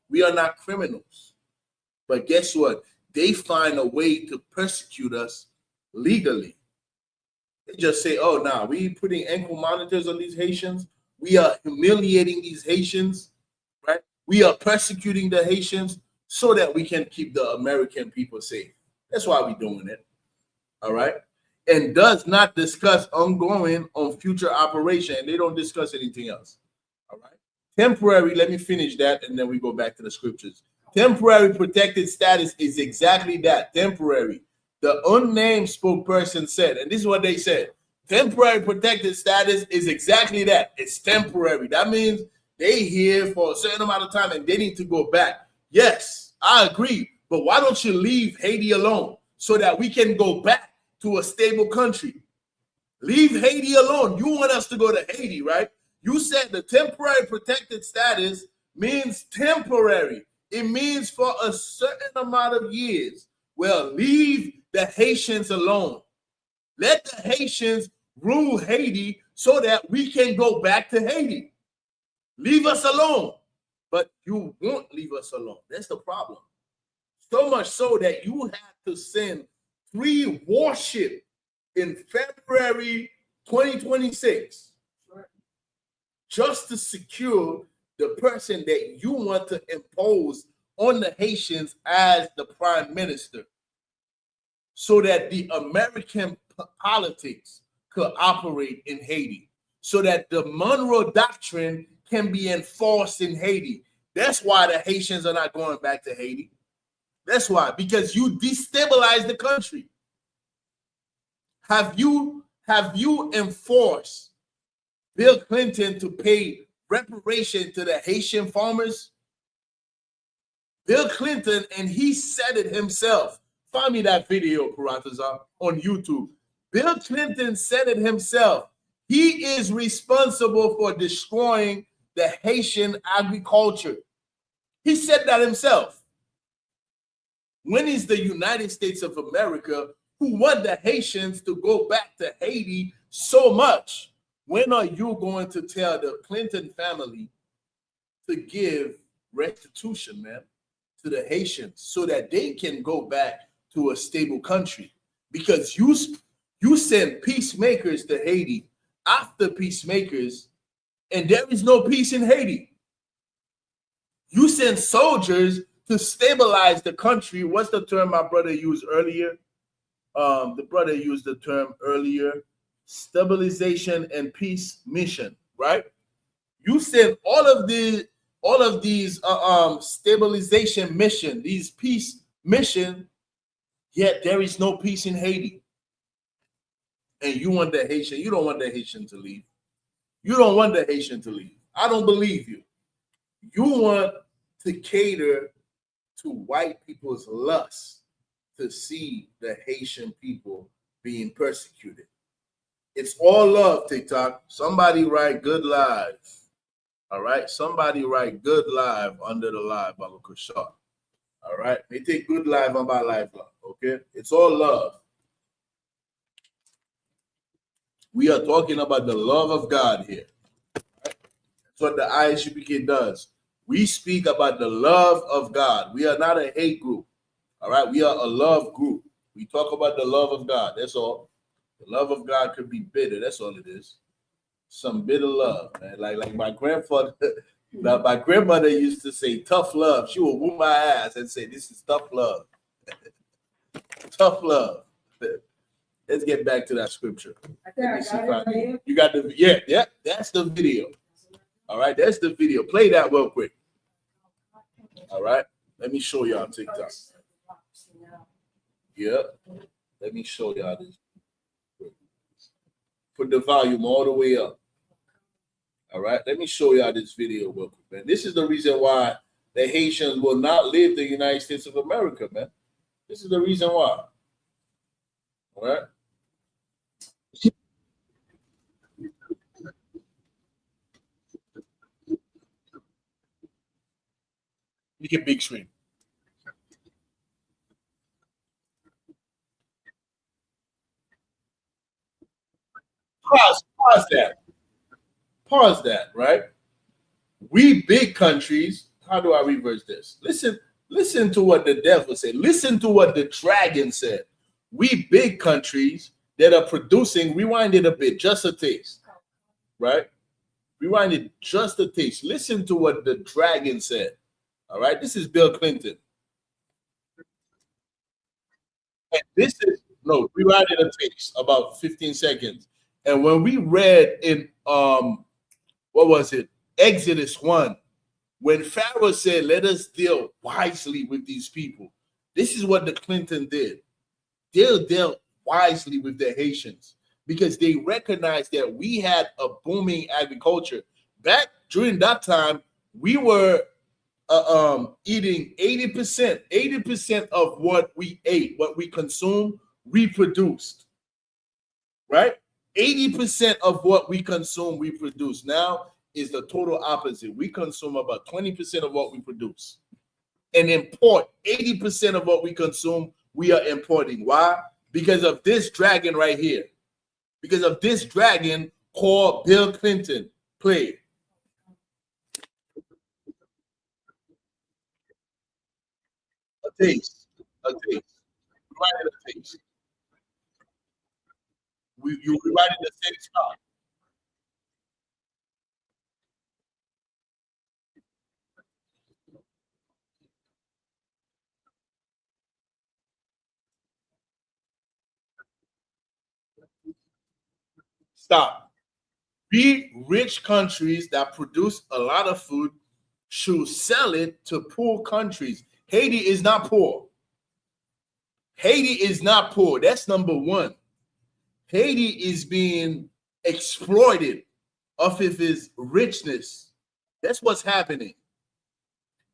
A: We are not criminals. But guess what? They find a way to persecute us legally. They just say, oh, nah, we putting ankle monitors on these Haitians. We are humiliating these Haitians, right? We are persecuting the Haitians so that we can keep the American people safe. That's why we're doing it, all right? And does not discuss ongoing on future operation. They don't discuss anything else, all right? Temporary, let me finish that, and then we go back to the scriptures. Temporary protected status is exactly that, temporary. The unnamed spokesperson said, and this is what they said, temporary protected status is exactly that. It's temporary. That means they here for a certain amount of time and they need to go back. Yes, I agree. But why don't you leave Haiti alone so that we can go back to a stable country? Leave Haiti alone. You want us to go to Haiti, right? You said the temporary protected status means temporary. It means for a certain amount of years. Well, leave the Haitians alone. Let the Haitians rule Haiti so that we can go back to Haiti. Leave us alone. But you won't leave us alone. That's the problem. So much so that you have to send 3 warships in February 2026 just to secure the person that you want to impose on the Haitians as the prime minister, so that the American politics could operate in Haiti, so that the Monroe Doctrine can be enforced in Haiti. That's why the Haitians are not going back to Haiti. That's why, because you destabilize the country. Have you enforced Bill Clinton to pay reparation to the Haitian farmers? Bill Clinton, and he said it himself. Find me that video, Yatazar, on YouTube. Bill Clinton said it himself. He is responsible for destroying the Haitian agriculture. He said that himself. When is the United States of America, who want the Haitians to go back to Haiti so much, when are you going to tell the Clinton family to give restitution, man, to the Haitians so that they can go back to a stable country? Because you send peacemakers to Haiti after peacemakers, and there is no peace in Haiti. You send soldiers to stabilize the country. What's the term my brother used earlier? The brother used the term earlier, stabilization and peace mission, right? You send all of these stabilization mission, these peace mission, yet there is no peace in Haiti. And you want the Haitian, you don't want the Haitian to leave. You don't want the Haitian to leave. I don't believe you. You want to cater to white people's lust to see the Haitian people being persecuted. It's all love, TikTok. Somebody write good live. All right. Somebody write good live under the live, Baba Kushar. All right. They take good live on my live. Okay. It's all love. We are talking about the love of God here. Right? That's what the ISUPK does. We speak about the love of God. We are not a hate group. All right. We are a love group. We talk about the love of God. That's all. The love of God could be bitter. That's all it is. Some bitter love, man. Like my grandfather, my grandmother used to say tough love. She would whoop my ass and say, this is tough love. Tough love. Let's get back to that scripture. You got the, yeah, that's the video. All right, that's the video. Play that real quick. All right, let me show y'all TikTok. Yeah, let me show y'all this. Put the volume all the way up. All right, let me show y'all this video real quick, man. This is the reason why the Haitians will not leave the United States of America, man. This is the reason why. All right. Make a big screen. Pause that. Pause that, right? We big countries, how do I reverse this? Listen to what the devil said. Listen to what the dragon said. We big countries that are producing, rewind it a bit, just a taste, right? Rewind it just a taste. Listen to what the dragon said. All right, this is Bill Clinton. And this is no, rewind it a taste, about 15 seconds. And when we read in what was it? Exodus 1, when Pharaoh said, let us deal wisely with these people. This is what the Clinton did. They dealt wisely with the Haitians because they recognized that we had a booming agriculture. Back during that time, we were eating 80% of what we ate, what we consumed, reproduced, right? 80% of what we consume, we produce. Now is the total opposite. We consume about 20% of what we produce and import 80% of what we consume. We are importing. Why? Because of this dragon right here. Because of this dragon called Bill Clinton. Play. A taste. A taste. Write it a taste. You write it the same spot. Stop. We rich countries that produce a lot of food should sell it to poor countries. Haiti is not poor. Haiti is not poor. That's number one. Haiti is being exploited off of its richness. That's what's happening.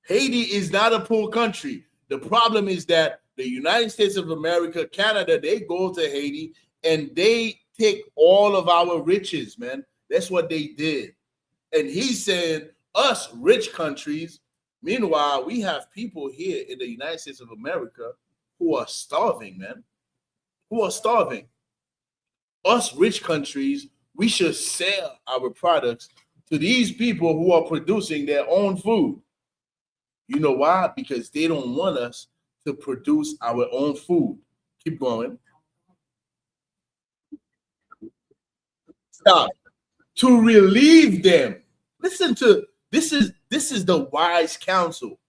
A: Haiti is not a poor country. The problem is that the United States of America, Canada, they go to Haiti and they take all of our riches, man. That's what they did. And he's saying, us rich countries, meanwhile, we have people here in the United States of America who are starving, man. Who are starving. Us rich countries, we should sell our products to these people who are producing their own food. You know why? Because they don't want us to produce our own food. Keep going. Stop. To relieve them. Listen to this is the wise counsel.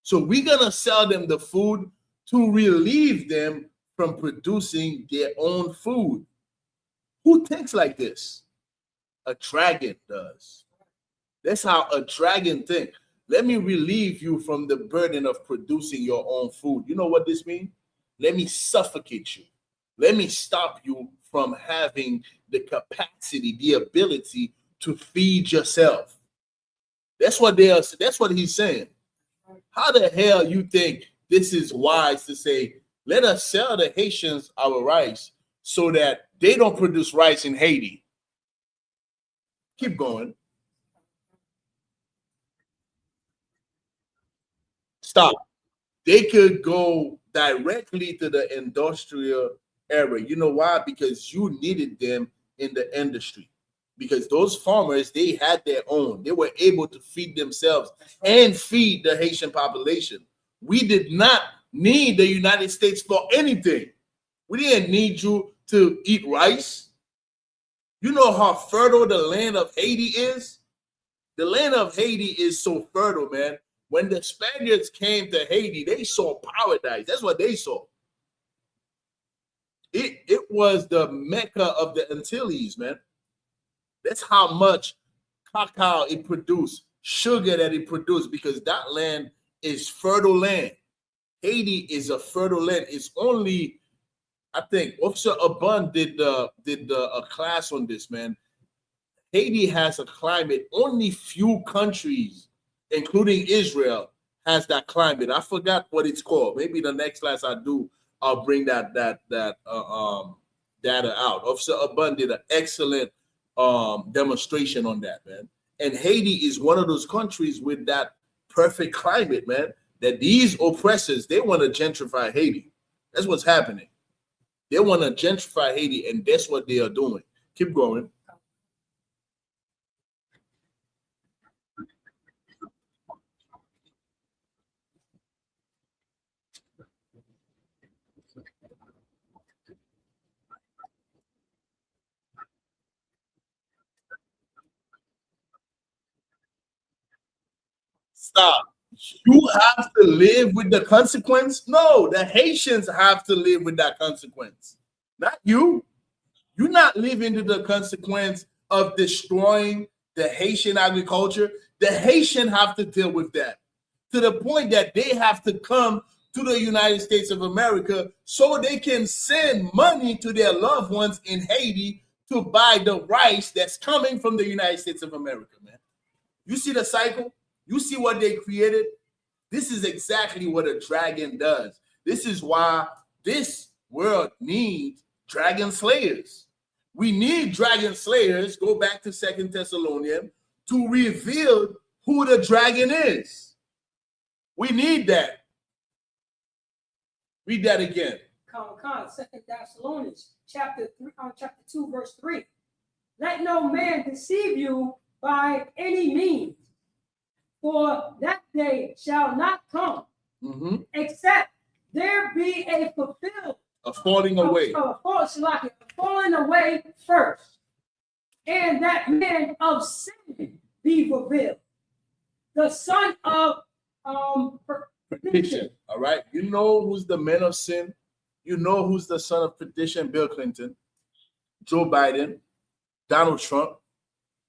A: So we're gonna sell them the food to relieve them from producing their own food. Who thinks like this? A dragon does. That's how a dragon thinks. Let me relieve you from the burden of producing your own food. You know what this means? Let me suffocate you. Let me stop you from having the capacity, the ability to feed yourself. That's what they are. That's what he's saying. How the hell you think this is wise to say, let us sell the Haitians our rice so that they don't produce rice in Haiti? Keep going. Stop. They could go directly to the industrial era. You know why? Because you needed them in the industry. Because those farmers, they had their own. They were able to feed themselves and feed the Haitian population. We did not need the United States for anything. We didn't need you to eat rice. You know how fertile the land of Haiti is? The land of Haiti is so fertile, man. When the Spaniards came to Haiti, they saw paradise. That's what they saw. It was the Mecca of the Antilles, man. That's how much cacao it produced, sugar that it produced, because that land is fertile land. Haiti is a fertile land. It's only, I think, Officer Abund did a class on this, man. Haiti has a climate. Only few countries, including Israel, has that climate. I forgot what it's called. Maybe the next class I do, I'll bring that data out. Officer Abund did an excellent demonstration on that, man. And Haiti is one of those countries with that perfect climate, man. That these oppressors, they want to gentrify Haiti. That's what's happening. They want to gentrify Haiti, and that's what they are doing. Keep going. Stop. You have to live with the consequence. No, the Haitians have to live with that consequence, not you. You're not living with the consequence of destroying the Haitian agriculture. The Haitian have to deal with that to the point that they have to come to the United States of America so they can send money to their loved ones in Haiti to buy the rice that's coming from the United States of America, man. You see the cycle? You see what they created? This is exactly what a dragon does. This is why this world needs dragon slayers. We need dragon slayers, go back to 2 Thessalonians, to reveal who the dragon is. We need that. Read that again.
C: 2 Thessalonians chapter 2, verse 3. Let no man deceive you by any means, for that day shall not come, except there be a fulfilled,
A: a falling away,
C: falling away first, and that man of sin be fulfilled, the son of perdition.
A: All right, you know who's the man of sin? You know who's the son of perdition? Bill Clinton, Joe Biden, Donald Trump.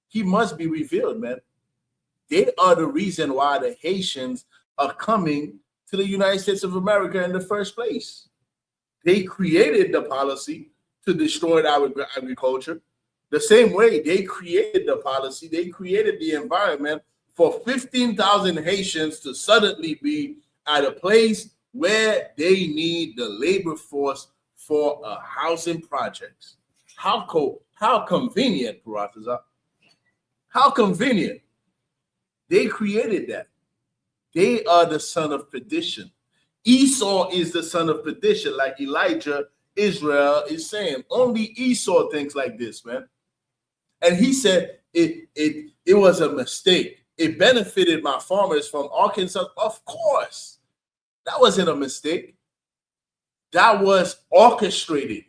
A: He must be revealed, man. They are the reason why the Haitians are coming to the United States of America in the first place. They created the policy to destroy our agriculture. The same way they created the policy, they created the environment for 15,000 Haitians to suddenly be at a place where they need the labor force for a housing projects. How convenient, Yatazar. How convenient. They created that. They are the son of perdition. Esau is the son of perdition, like Elijah, Israel is saying. Only Esau thinks like this, man. And he said it was a mistake. It benefited my farmers from Arkansas. Of course. That wasn't a mistake. That was orchestrated.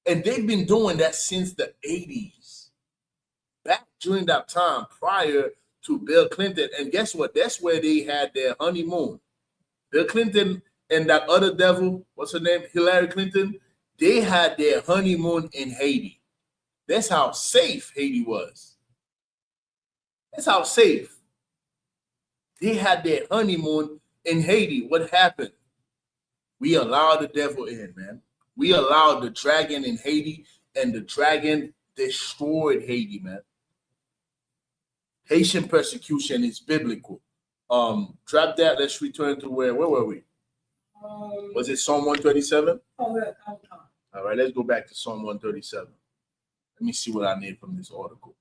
A: And they've been doing that since the 80s. Back during that time prior to Bill Clinton. And guess what? That's where they had their honeymoon. Bill Clinton and that other devil, what's her name? Hillary Clinton, they had their honeymoon in Haiti. That's how safe Haiti was. That's how safe. They had their honeymoon in Haiti. What happened? We allowed the devil in, man. We allowed the dragon in Haiti, and the dragon destroyed Haiti, man. Haitian persecution is biblical. Drop that. Let's return to where were we? Was it Psalm 137?
C: Oh, yeah.
A: All right, let's go back to Psalm 137. Let me see what I need from this article.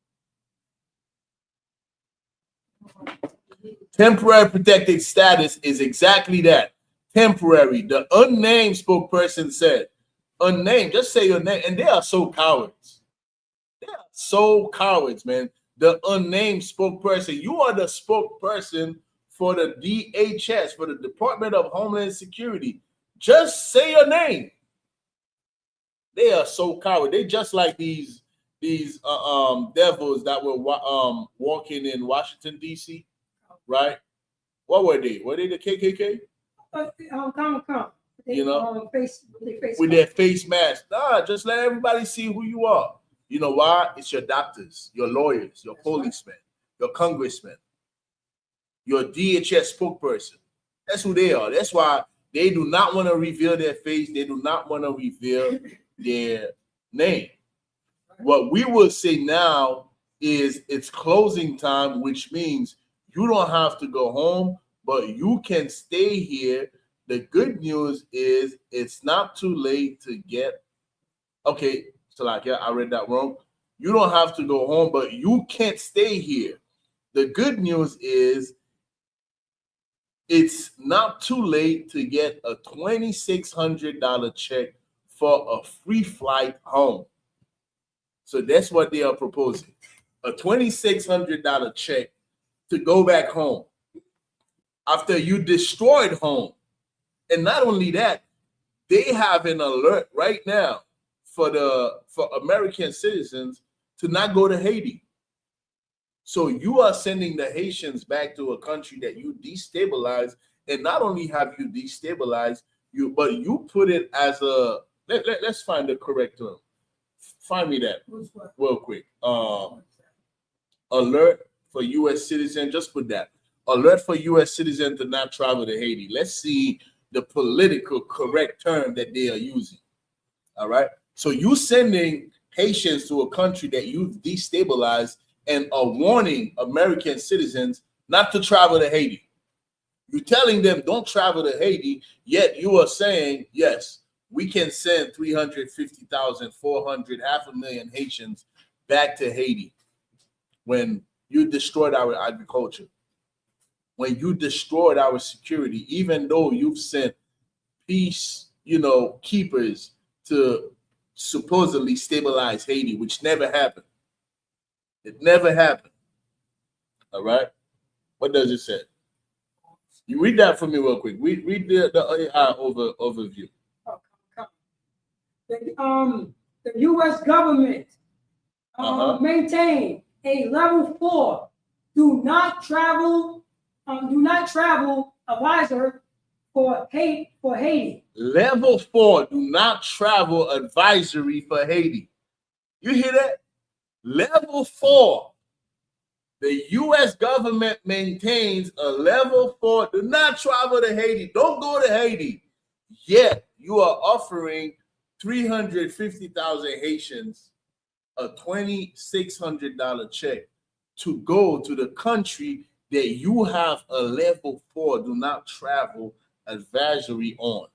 A: Temporary protected status is exactly that. Temporary. The unnamed spokesperson said, unnamed, just say your name. And they are so cowards. They are so cowards, man. The unnamed spokesperson. You are the spokesperson for the DHS, for the Department of Homeland Security. Just say your name. They are so coward. They just like these devils that were walking in Washington, D.C., right? What were they? Were they the KKK?
C: You know,
A: with their face mask. Nah, just let everybody see who you are. You know why? It's your doctors, your lawyers, your policemen, your congressmen, your DHS spokesperson. That's who they are. That's why they do not want to reveal their face. They do not want to reveal their name. What we will say now is it's closing time, which means you don't have to go home, but you can stay here. The good news is it's not too late to get. Okay, so like, yeah, I read that wrong. You don't have to go home, but you can't stay here. The good news is it's not too late to get a $2,600 check for a free flight home. So that's what they are proposing. A $2,600 check to go back home after you destroyed home. And not only that, they have an alert right now for American citizens to not go to Haiti. So you are sending the Haitians back to a country that you destabilized, and not only have you destabilized you, but you put it as a let's find the correct term. Find me that real quick. Alert for U.S. citizen. Just put that. Alert for U.S. citizen to not travel to Haiti. Let's see the political correct term that they are using. All right. So you sending Haitians to a country that you've destabilized and are warning American citizens not to travel to Haiti. You're telling them don't travel to Haiti, yet you are saying, yes, we can send 350,000, 400, 500,000 Haitians back to Haiti when you destroyed our agriculture, when you destroyed our security, even though you've sent peace, keepers to supposedly stabilize Haiti, which never happened. It never happened. All right. What does it say? You read that for me real quick. Read the AI overview.
C: The U.S. government maintain a level 4 do not travel advisor for Haiti.
A: Level 4 do not travel advisory for Haiti. You hear that? Level 4. The U.S. government maintains a level 4. Do not travel to Haiti. Don't go to Haiti. Yet you are offering 350,000 Haitians a $2,600 check to go to the country that you have a level 4 do not travel advisory on.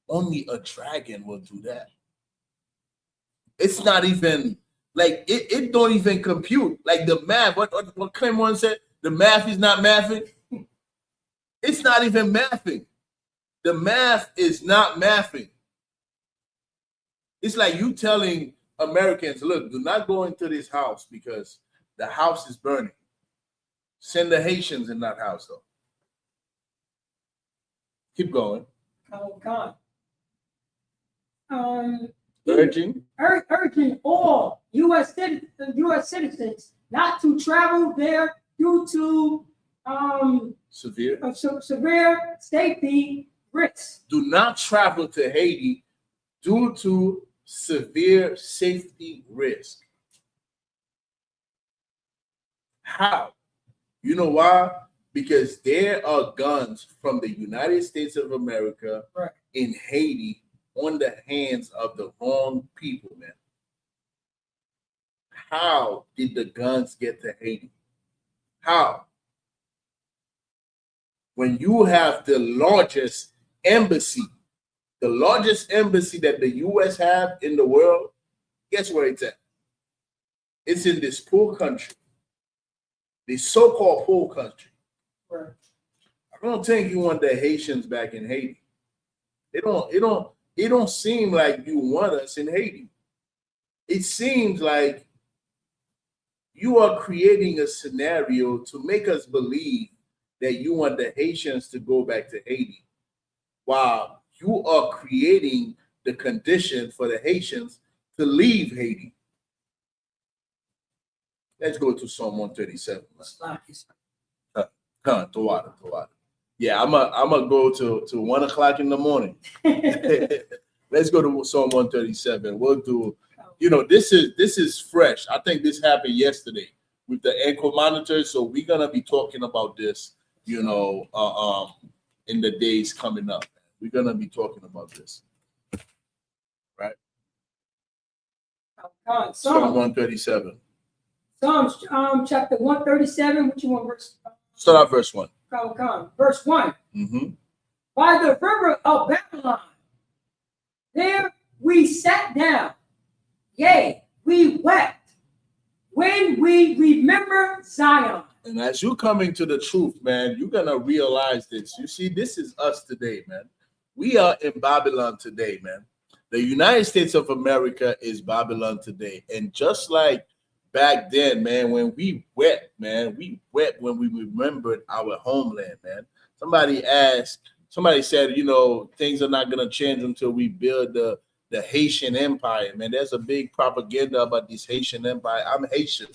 A: Only a dragon will do that. It's not even like it don't even compute. Like the math, what Clement said, the math is not mathing. It's not even mathing. The math is not mathing. It's like you telling Americans, look, do not go into this house because the house is burning. Send the Haitians in that house, though. Keep going.
C: Oh, God.
A: Urging
C: all U.S. citizens not to travel there due to severe safety risks.
A: Do not travel to Haiti due to severe safety risk. How? You know why? Because there are guns from the United States of America in Haiti on the hands of the wrong people, man. How did the guns get to Haiti? How? When you have the largest embassy that the U.S. have in the world, guess where it's at? It's in this poor country, the so-called poor country. I don't think you want the Haitians back in Haiti. It don't seem like you want us in Haiti. It seems like you are creating a scenario to make us believe that you want the Haitians to go back to Haiti, while you are creating the condition for the Haitians to leave Haiti. Let's go to Psalm 137. Yeah, I'm gonna go to 1 o'clock in the morning. Let's go to Psalm 137. We'll do, this is fresh. I think this happened yesterday with the ankle monitor. So we're gonna be talking about this, in the days coming up. We're gonna be talking about this. Right. Psalm
C: Psalms
A: 137.
C: chapter 137. What you want, verse?
A: Start out verse 1.
C: Verse 1. By the river of Babylon, there we sat down, yea, we wept when we remember Zion.
A: And as you coming to the truth, man, you're gonna realize this. You see, this is us today, man. We are in Babylon today, man. The United States of America is Babylon today. And just like back then, man, when we wept, man, we wept when we remembered our homeland, man. Somebody said, you know, things are not gonna change until we build the Haitian Empire, man. There's a big propaganda about this Haitian Empire. I'm Haitian.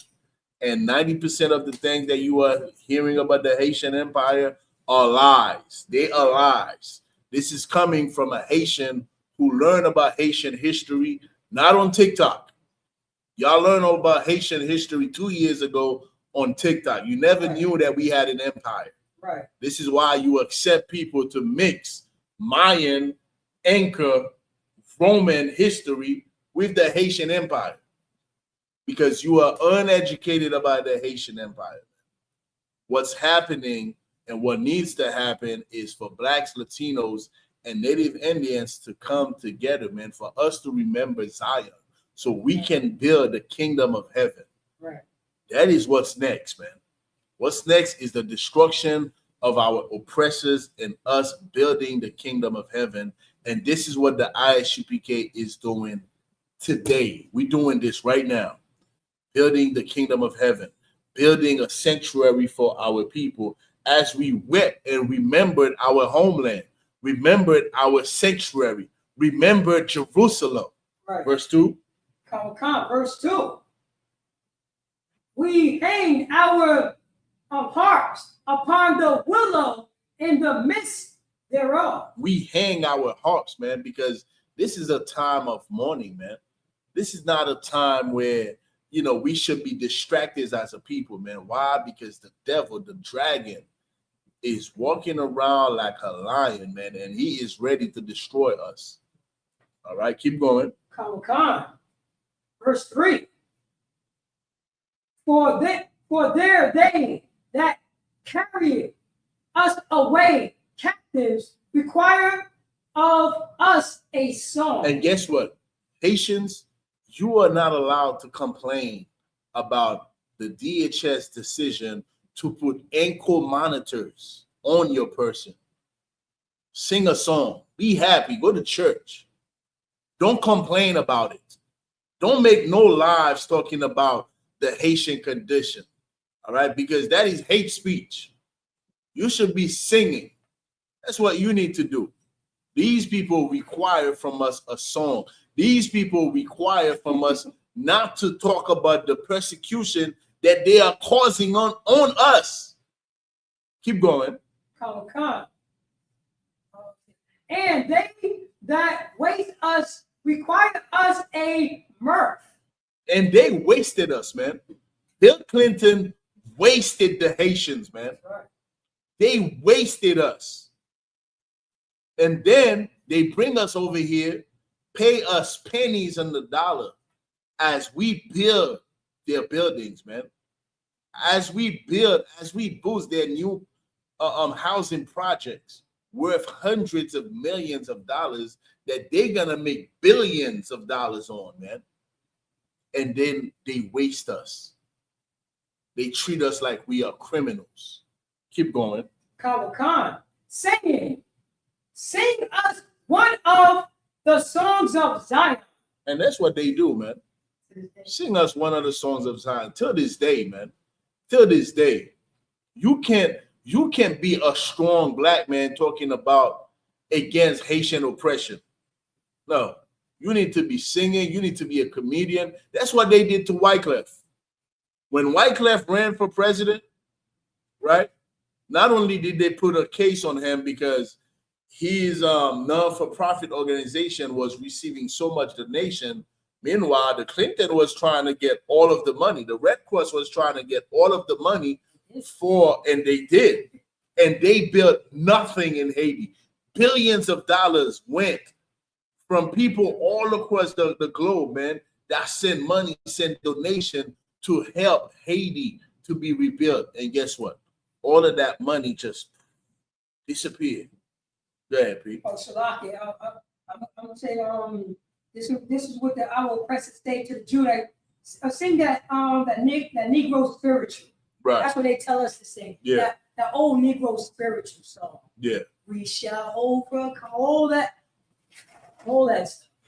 A: And 90% of the things that you are hearing about the Haitian Empire are lies. They are lies. This is coming from a Haitian who learned about Haitian history, not on TikTok. Y'all learned about Haitian history 2 years ago on TikTok. You never knew that we had an empire.
C: Right.
A: This is why you accept people to mix Mayan, Inca, Roman history with the Haitian Empire, because you are uneducated about the Haitian Empire. What's happening and what needs to happen is for Blacks, Latinos, and Native Indians to come together, man, for us to remember Zion so we can build the kingdom of heaven.
C: Right.
A: That is what's next, man. What's next is the destruction of our oppressors and us building the kingdom of heaven. And this is what the ISUPK is doing today. We're doing this right now, building the kingdom of heaven, building a sanctuary for our people as we wept and remembered our homeland, remembered our sanctuary, remembered Jerusalem.
C: Right.
A: Verse 2.
C: Verse 2. We hang our harps upon the willow in the midst thereof. We hang our harps, man, because this is a time of mourning, man. This is not a time where, you know, we should be distracted as a people, man. Why? Because the devil, the dragon, is walking around like a lion, man, and he is ready to destroy us. All right, keep going. Verse 3. For there they that carry us away captives require of us a song.
A: And guess what? Haitians, you are not allowed to complain about the DHS decision to put ankle monitors on your person. Sing a song. Be happy. Go to church. Don't complain about it. Don't make no lives talking about the Haitian condition. All right? Because that is hate speech. You should be singing. That's what you need to do. These people require from us a song. These people require from us not to talk about the persecution that they are causing on us. Keep going.
C: And they that waste us require us a mirth.
A: And they wasted us, man. Bill Clinton wasted the Haitians, man.
C: Right.
A: They wasted us. And then they bring us over here, pay us pennies on the dollar as we build their buildings, man. As we boost their new housing projects worth hundreds of millions of dollars that they're gonna make billions of dollars on, man. And then they waste us. They treat us like we are criminals. Keep going.
C: Singing, sing us one of the songs of Zion.
A: And that's what they do, man. Sing us one of the songs of Zion. Till this day, man. Till this day. You can't be a strong black man talking about against Haitian oppression. No. You need to be singing. You need to be a comedian. That's what they did to Wycliffe. When Wycliffe ran for president, right? Not only did they put a case on him because his non-for-profit organization was receiving so much donation. Meanwhile, the Clinton was trying to get all of the money. The Red Cross was trying to get all of the money and they did. And they built nothing in Haiti. Billions of dollars went from people all across the globe, man. that send money, send donation to help Haiti to be rebuilt. And guess what? All of that money just disappeared. Go ahead, Pete.
C: Oh, Shalaki, I'm gonna say, this is what our oppressor state to the Jew. I sing that Negro spiritual.
A: Right.
C: That's what they tell us to sing.
A: Yeah.
C: That old Negro spiritual song.
A: Yeah.
C: We shall overcome all that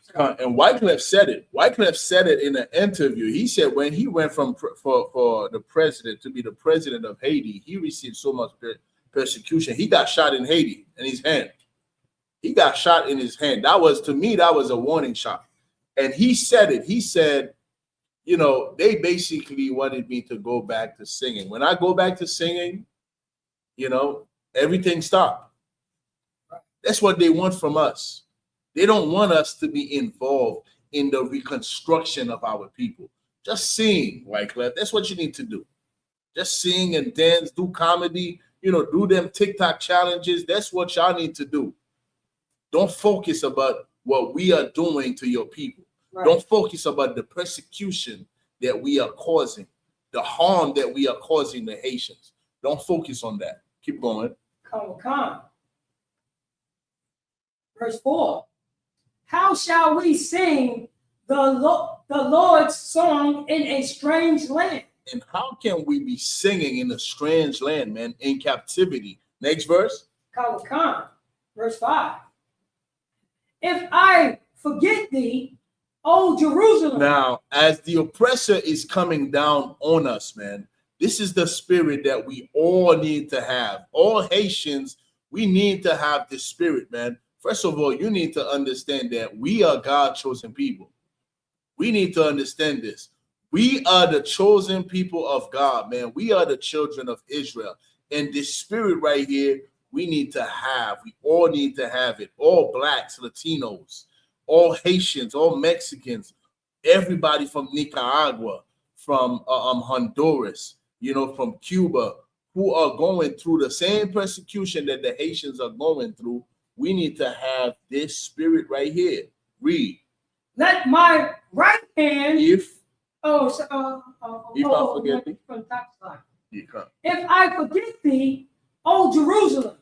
C: stuff.
A: And Wycliffe said it. Wycliffe said it in an interview. He said when he went for the president to be the president of Haiti, he received so much persecution. He got shot in Haiti in his hand. He got shot in his hand. That was, to me, that was a warning shot. And he said it. He said, you know, they basically wanted me to go back to singing. When I go back to singing, you know, everything stopped. That's what they want from us. They don't want us to be involved in the reconstruction of our people. Just sing, Wycliffe. That's what you need to do. Just sing and dance, do comedy, you know, do them TikTok challenges. That's what y'all need to do. Don't focus about what we are doing to your people. Right. Don't focus about the persecution that we are causing, the harm that we are causing the Haitians. Don't focus on that. Keep going.
C: Come. Verse 4. How shall we sing the Lord's song in a strange land?
A: And how can we be singing in a strange land, man, in captivity? Next verse.
C: Come. Verse 5. If I forget thee, O Jerusalem.
A: Now, as the oppressor is coming down on us, man, this is the spirit that we all need to have. All Haitians, we need to have this spirit, man. First of all, you need to understand that we are God's chosen people. We need to understand this. We are the chosen people of God, man. We are the children of Israel. And this spirit right here, we need to have. We all need to have it. All blacks, Latinos, all Haitians, all Mexicans, everybody from Nicaragua, from Honduras, you know, from Cuba, who are going through the same persecution that the Haitians are going through. We need to have this spirit right here. Read.
C: Let my right hand.
A: If
C: I
A: forget thee.
C: From top side.
A: Yeah.
C: If I forget thee, O Jerusalem,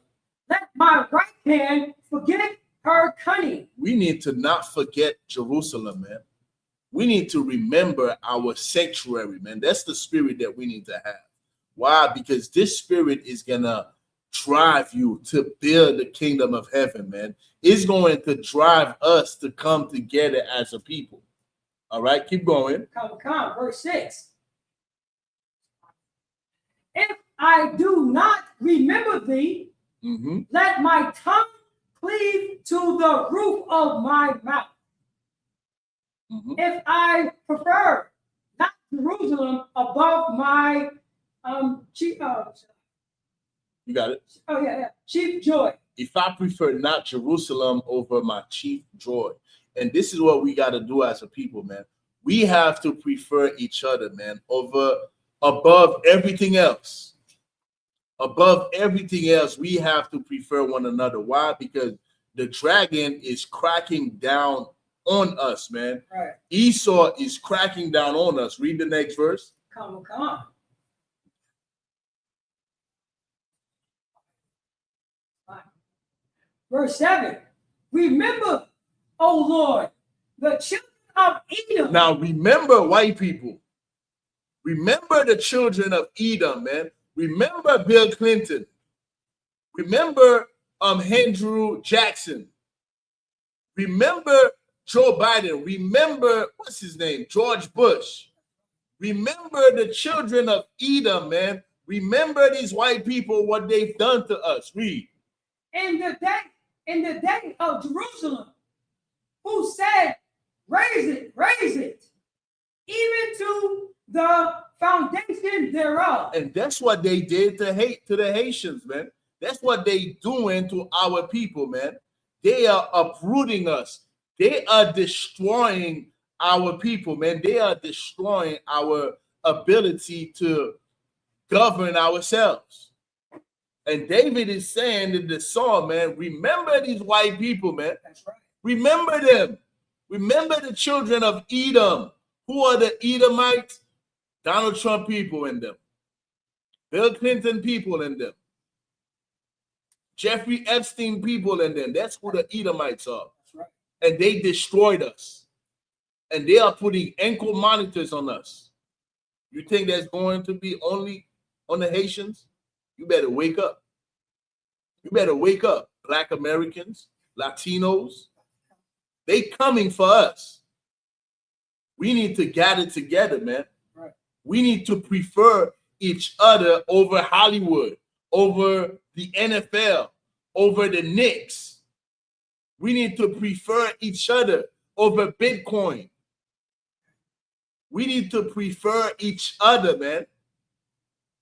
C: let my right hand forget her cunning.
A: We need to not forget Jerusalem, man. We need to remember our sanctuary, man. That's the spirit that we need to have. Why? Because this spirit is gonna drive you to build the kingdom of heaven, man. It's going to drive us to come together as a people. All right, keep going.
C: Come. Verse 6. If I do not remember thee, let my tongue cleave to the roof of my mouth. If I prefer not Jerusalem above my chief.
A: You got it.
C: Oh yeah. Chief joy.
A: If I prefer not Jerusalem over my chief joy. And this is what we got to do as a people, man. We have to prefer each other, man, above everything else. Above everything else, we have to prefer one another. Why? Because the dragon is cracking down on us, man.
C: Right.
A: Esau is cracking down on us. Read the next verse.
C: Come. Verse 7. Remember, O Lord, the children of Edom.
A: Now remember, white people. Remember the children of Edom, man. Remember Bill Clinton. Remember Andrew Jackson. Remember Joe Biden. Remember, what's his name? George Bush. Remember the children of Edom, man. Remember these white people, what they've done to us. Read.
C: In the day of Jerusalem, who said, raise it, even to the foundation thereof.
A: And that's what they did to the Haitians, man. That's what they doing to our people, man. They are uprooting us. They are destroying our people, man. They are destroying our ability to govern ourselves. And David is saying in the psalm, man, remember these white people, man.
C: That's right.
A: Remember them. Remember the children of Edom Who are the Edomites? Donald Trump people in them. Bill Clinton people in them. Jeffrey Epstein people in them. That's who the Edomites are.
C: That's right.
A: And they destroyed us. And they are putting ankle monitors on us. You think that's going to be only on the Haitians? You better wake up. You better wake up. Black Americans, Latinos, they coming for us. We need to gather together, man.
C: Right.
A: We need to prefer each other over Hollywood, over the NFL, over the Knicks. We need to prefer each other over Bitcoin. We need to prefer each other, man.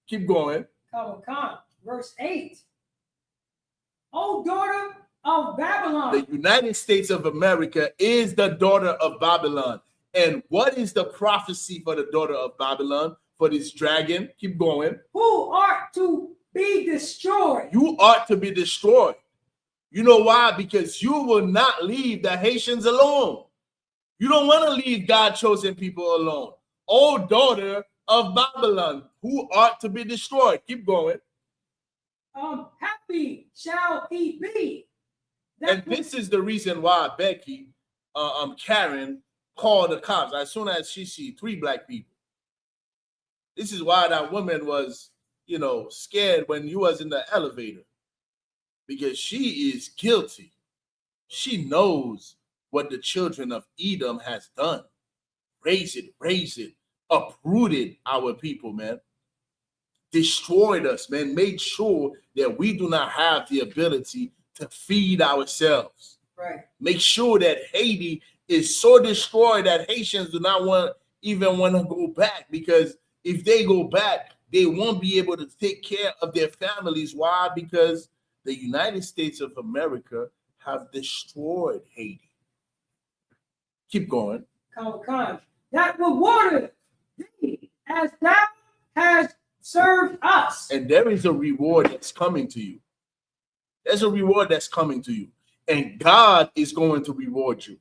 A: Keep going.
C: Khan, verse 8. O daughter of Babylon.
A: The United States of America is the daughter of Babylon. And what is the prophecy for the daughter of Babylon? For this dragon? Keep going.
C: Who are to be destroyed.
A: You ought to be destroyed. You know why? Because you will not leave the Haitians alone. You don't want to leave God's chosen people alone. O daughter of Babylon, who ought to be destroyed. Keep going.
C: Happy shall he be.
A: And this is the reason why Becky, Karen, called the cops as soon as she see 3 black people. This is why that woman was, scared when you was in the elevator, because she is guilty. She knows what the children of Edom has done. Raise it, uprooted our people, man. Destroyed us, man. Made sure that we do not have the ability to feed ourselves.
C: Right.
A: Make sure that Haiti is so destroyed that Haitians do not even want to go back, because if they go back, they won't be able to take care of their families. Why? Because the United States of America have destroyed Haiti. Keep going.
C: That rewarded thee as thou hast served us.
A: And there is a reward that's coming to you. There's a reward that's coming to you. And God is going to reward you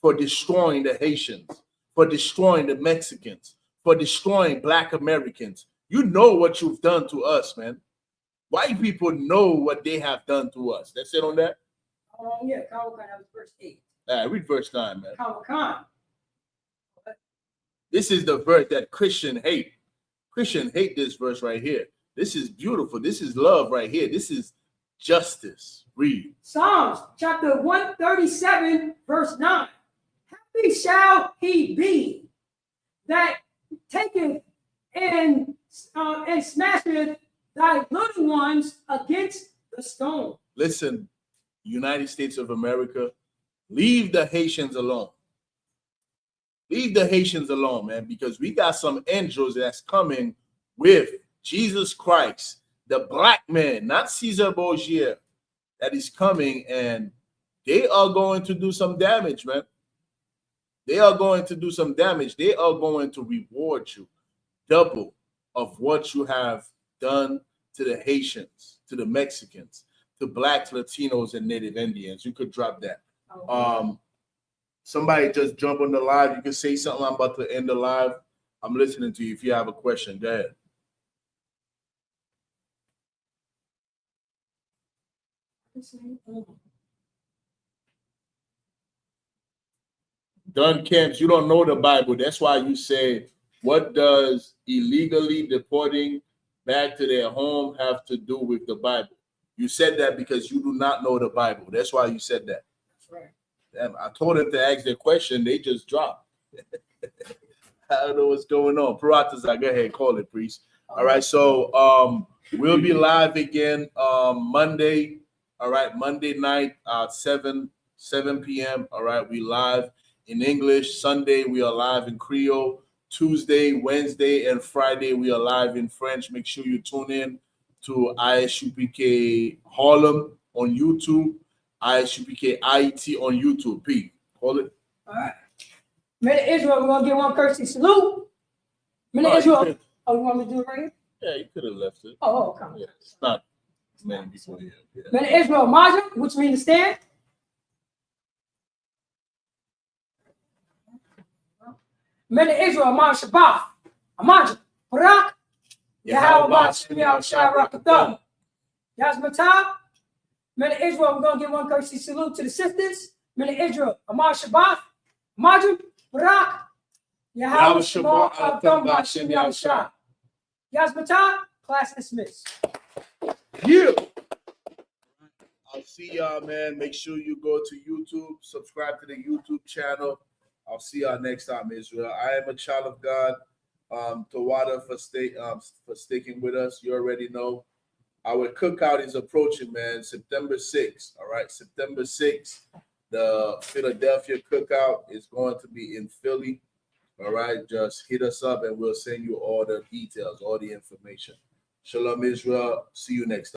A: for destroying the Haitians, for destroying the Mexicans, for destroying Black Americans. You know what you've done to us, man. White people know what they have done to us. That's it on that?
C: Yeah, that was verse 8.
A: Read verse 9, man.
C: Khan.
A: This is the verse that Christian hate. Christian hate this verse right here. This is beautiful. This is love right here. This is justice. Read.
C: Psalms chapter 137, verse 9. Happy shall he be that taketh and smasheth thy little ones against the stone.
A: Listen, United States of America, leave the Haitians alone. Leave the Haitians alone, man, because we got some angels that's coming with Jesus Christ, the black man, not Caesar Borgia, that is coming, and they are going to do some damage, man. They are going to do some damage. They are going to reward you double of what you have done to the Haitians, to the Mexicans, to Blacks, Latinos, and Native Indians. You could drop that. Somebody just jump on the live. You can say something. I'm about to end the live. I'm listening to you. If you have a question, go ahead. Don Camps, you don't know the Bible. That's why you say, what does illegally deporting back to their home have to do with the Bible? You said that because you do not know the Bible. That's why you said that.
C: That's right.
A: Damn, I told them to ask their question. They just dropped. I don't know what's going on. Yatazar, go ahead, call it, priest. All right, so we'll be live again Monday. All right, Monday night at 7 p.m. All right, we live in English. Sunday we are live in Creole. Tuesday, Wednesday, and Friday we are live in French. Make sure you tune in to ISUPK HARLEM on YouTube. ISUPK IET on YouTube. P. Call it.
C: All right. Men of Israel, we're going to give one courtesy salute. Men of Israel. Oh, you want me to do it right here?
A: Yeah, you could have left it.
C: Oh, okay.
A: Yeah, it's not many people here. Yeah.
C: Men of Israel, Maja, which means to stand. Men of Israel, Amar Shabbat, Amar Barak, Yahweh Bashem Yahushua Rakatham. Yazmatah, men of Israel, we're going to give one courtesy salute to the sisters. Men of Israel, Amar Shabbat, Amar Barak, Yahweh Shabbat Rakatham Bashem Yahushua. Yazmatah, class dismissed.
A: Yeah. I'll see y'all, man. Make sure you go to YouTube, subscribe to the YouTube channel. I'll see y'all next time, Israel. I am a child of God. Tawada for sticking with us. You already know. Our cookout is approaching, man. September 6th. All right, September 6th. The Philadelphia cookout is going to be in Philly. All right, just hit us up and we'll send you all the details, all the information. Shalom, Israel. See you next time.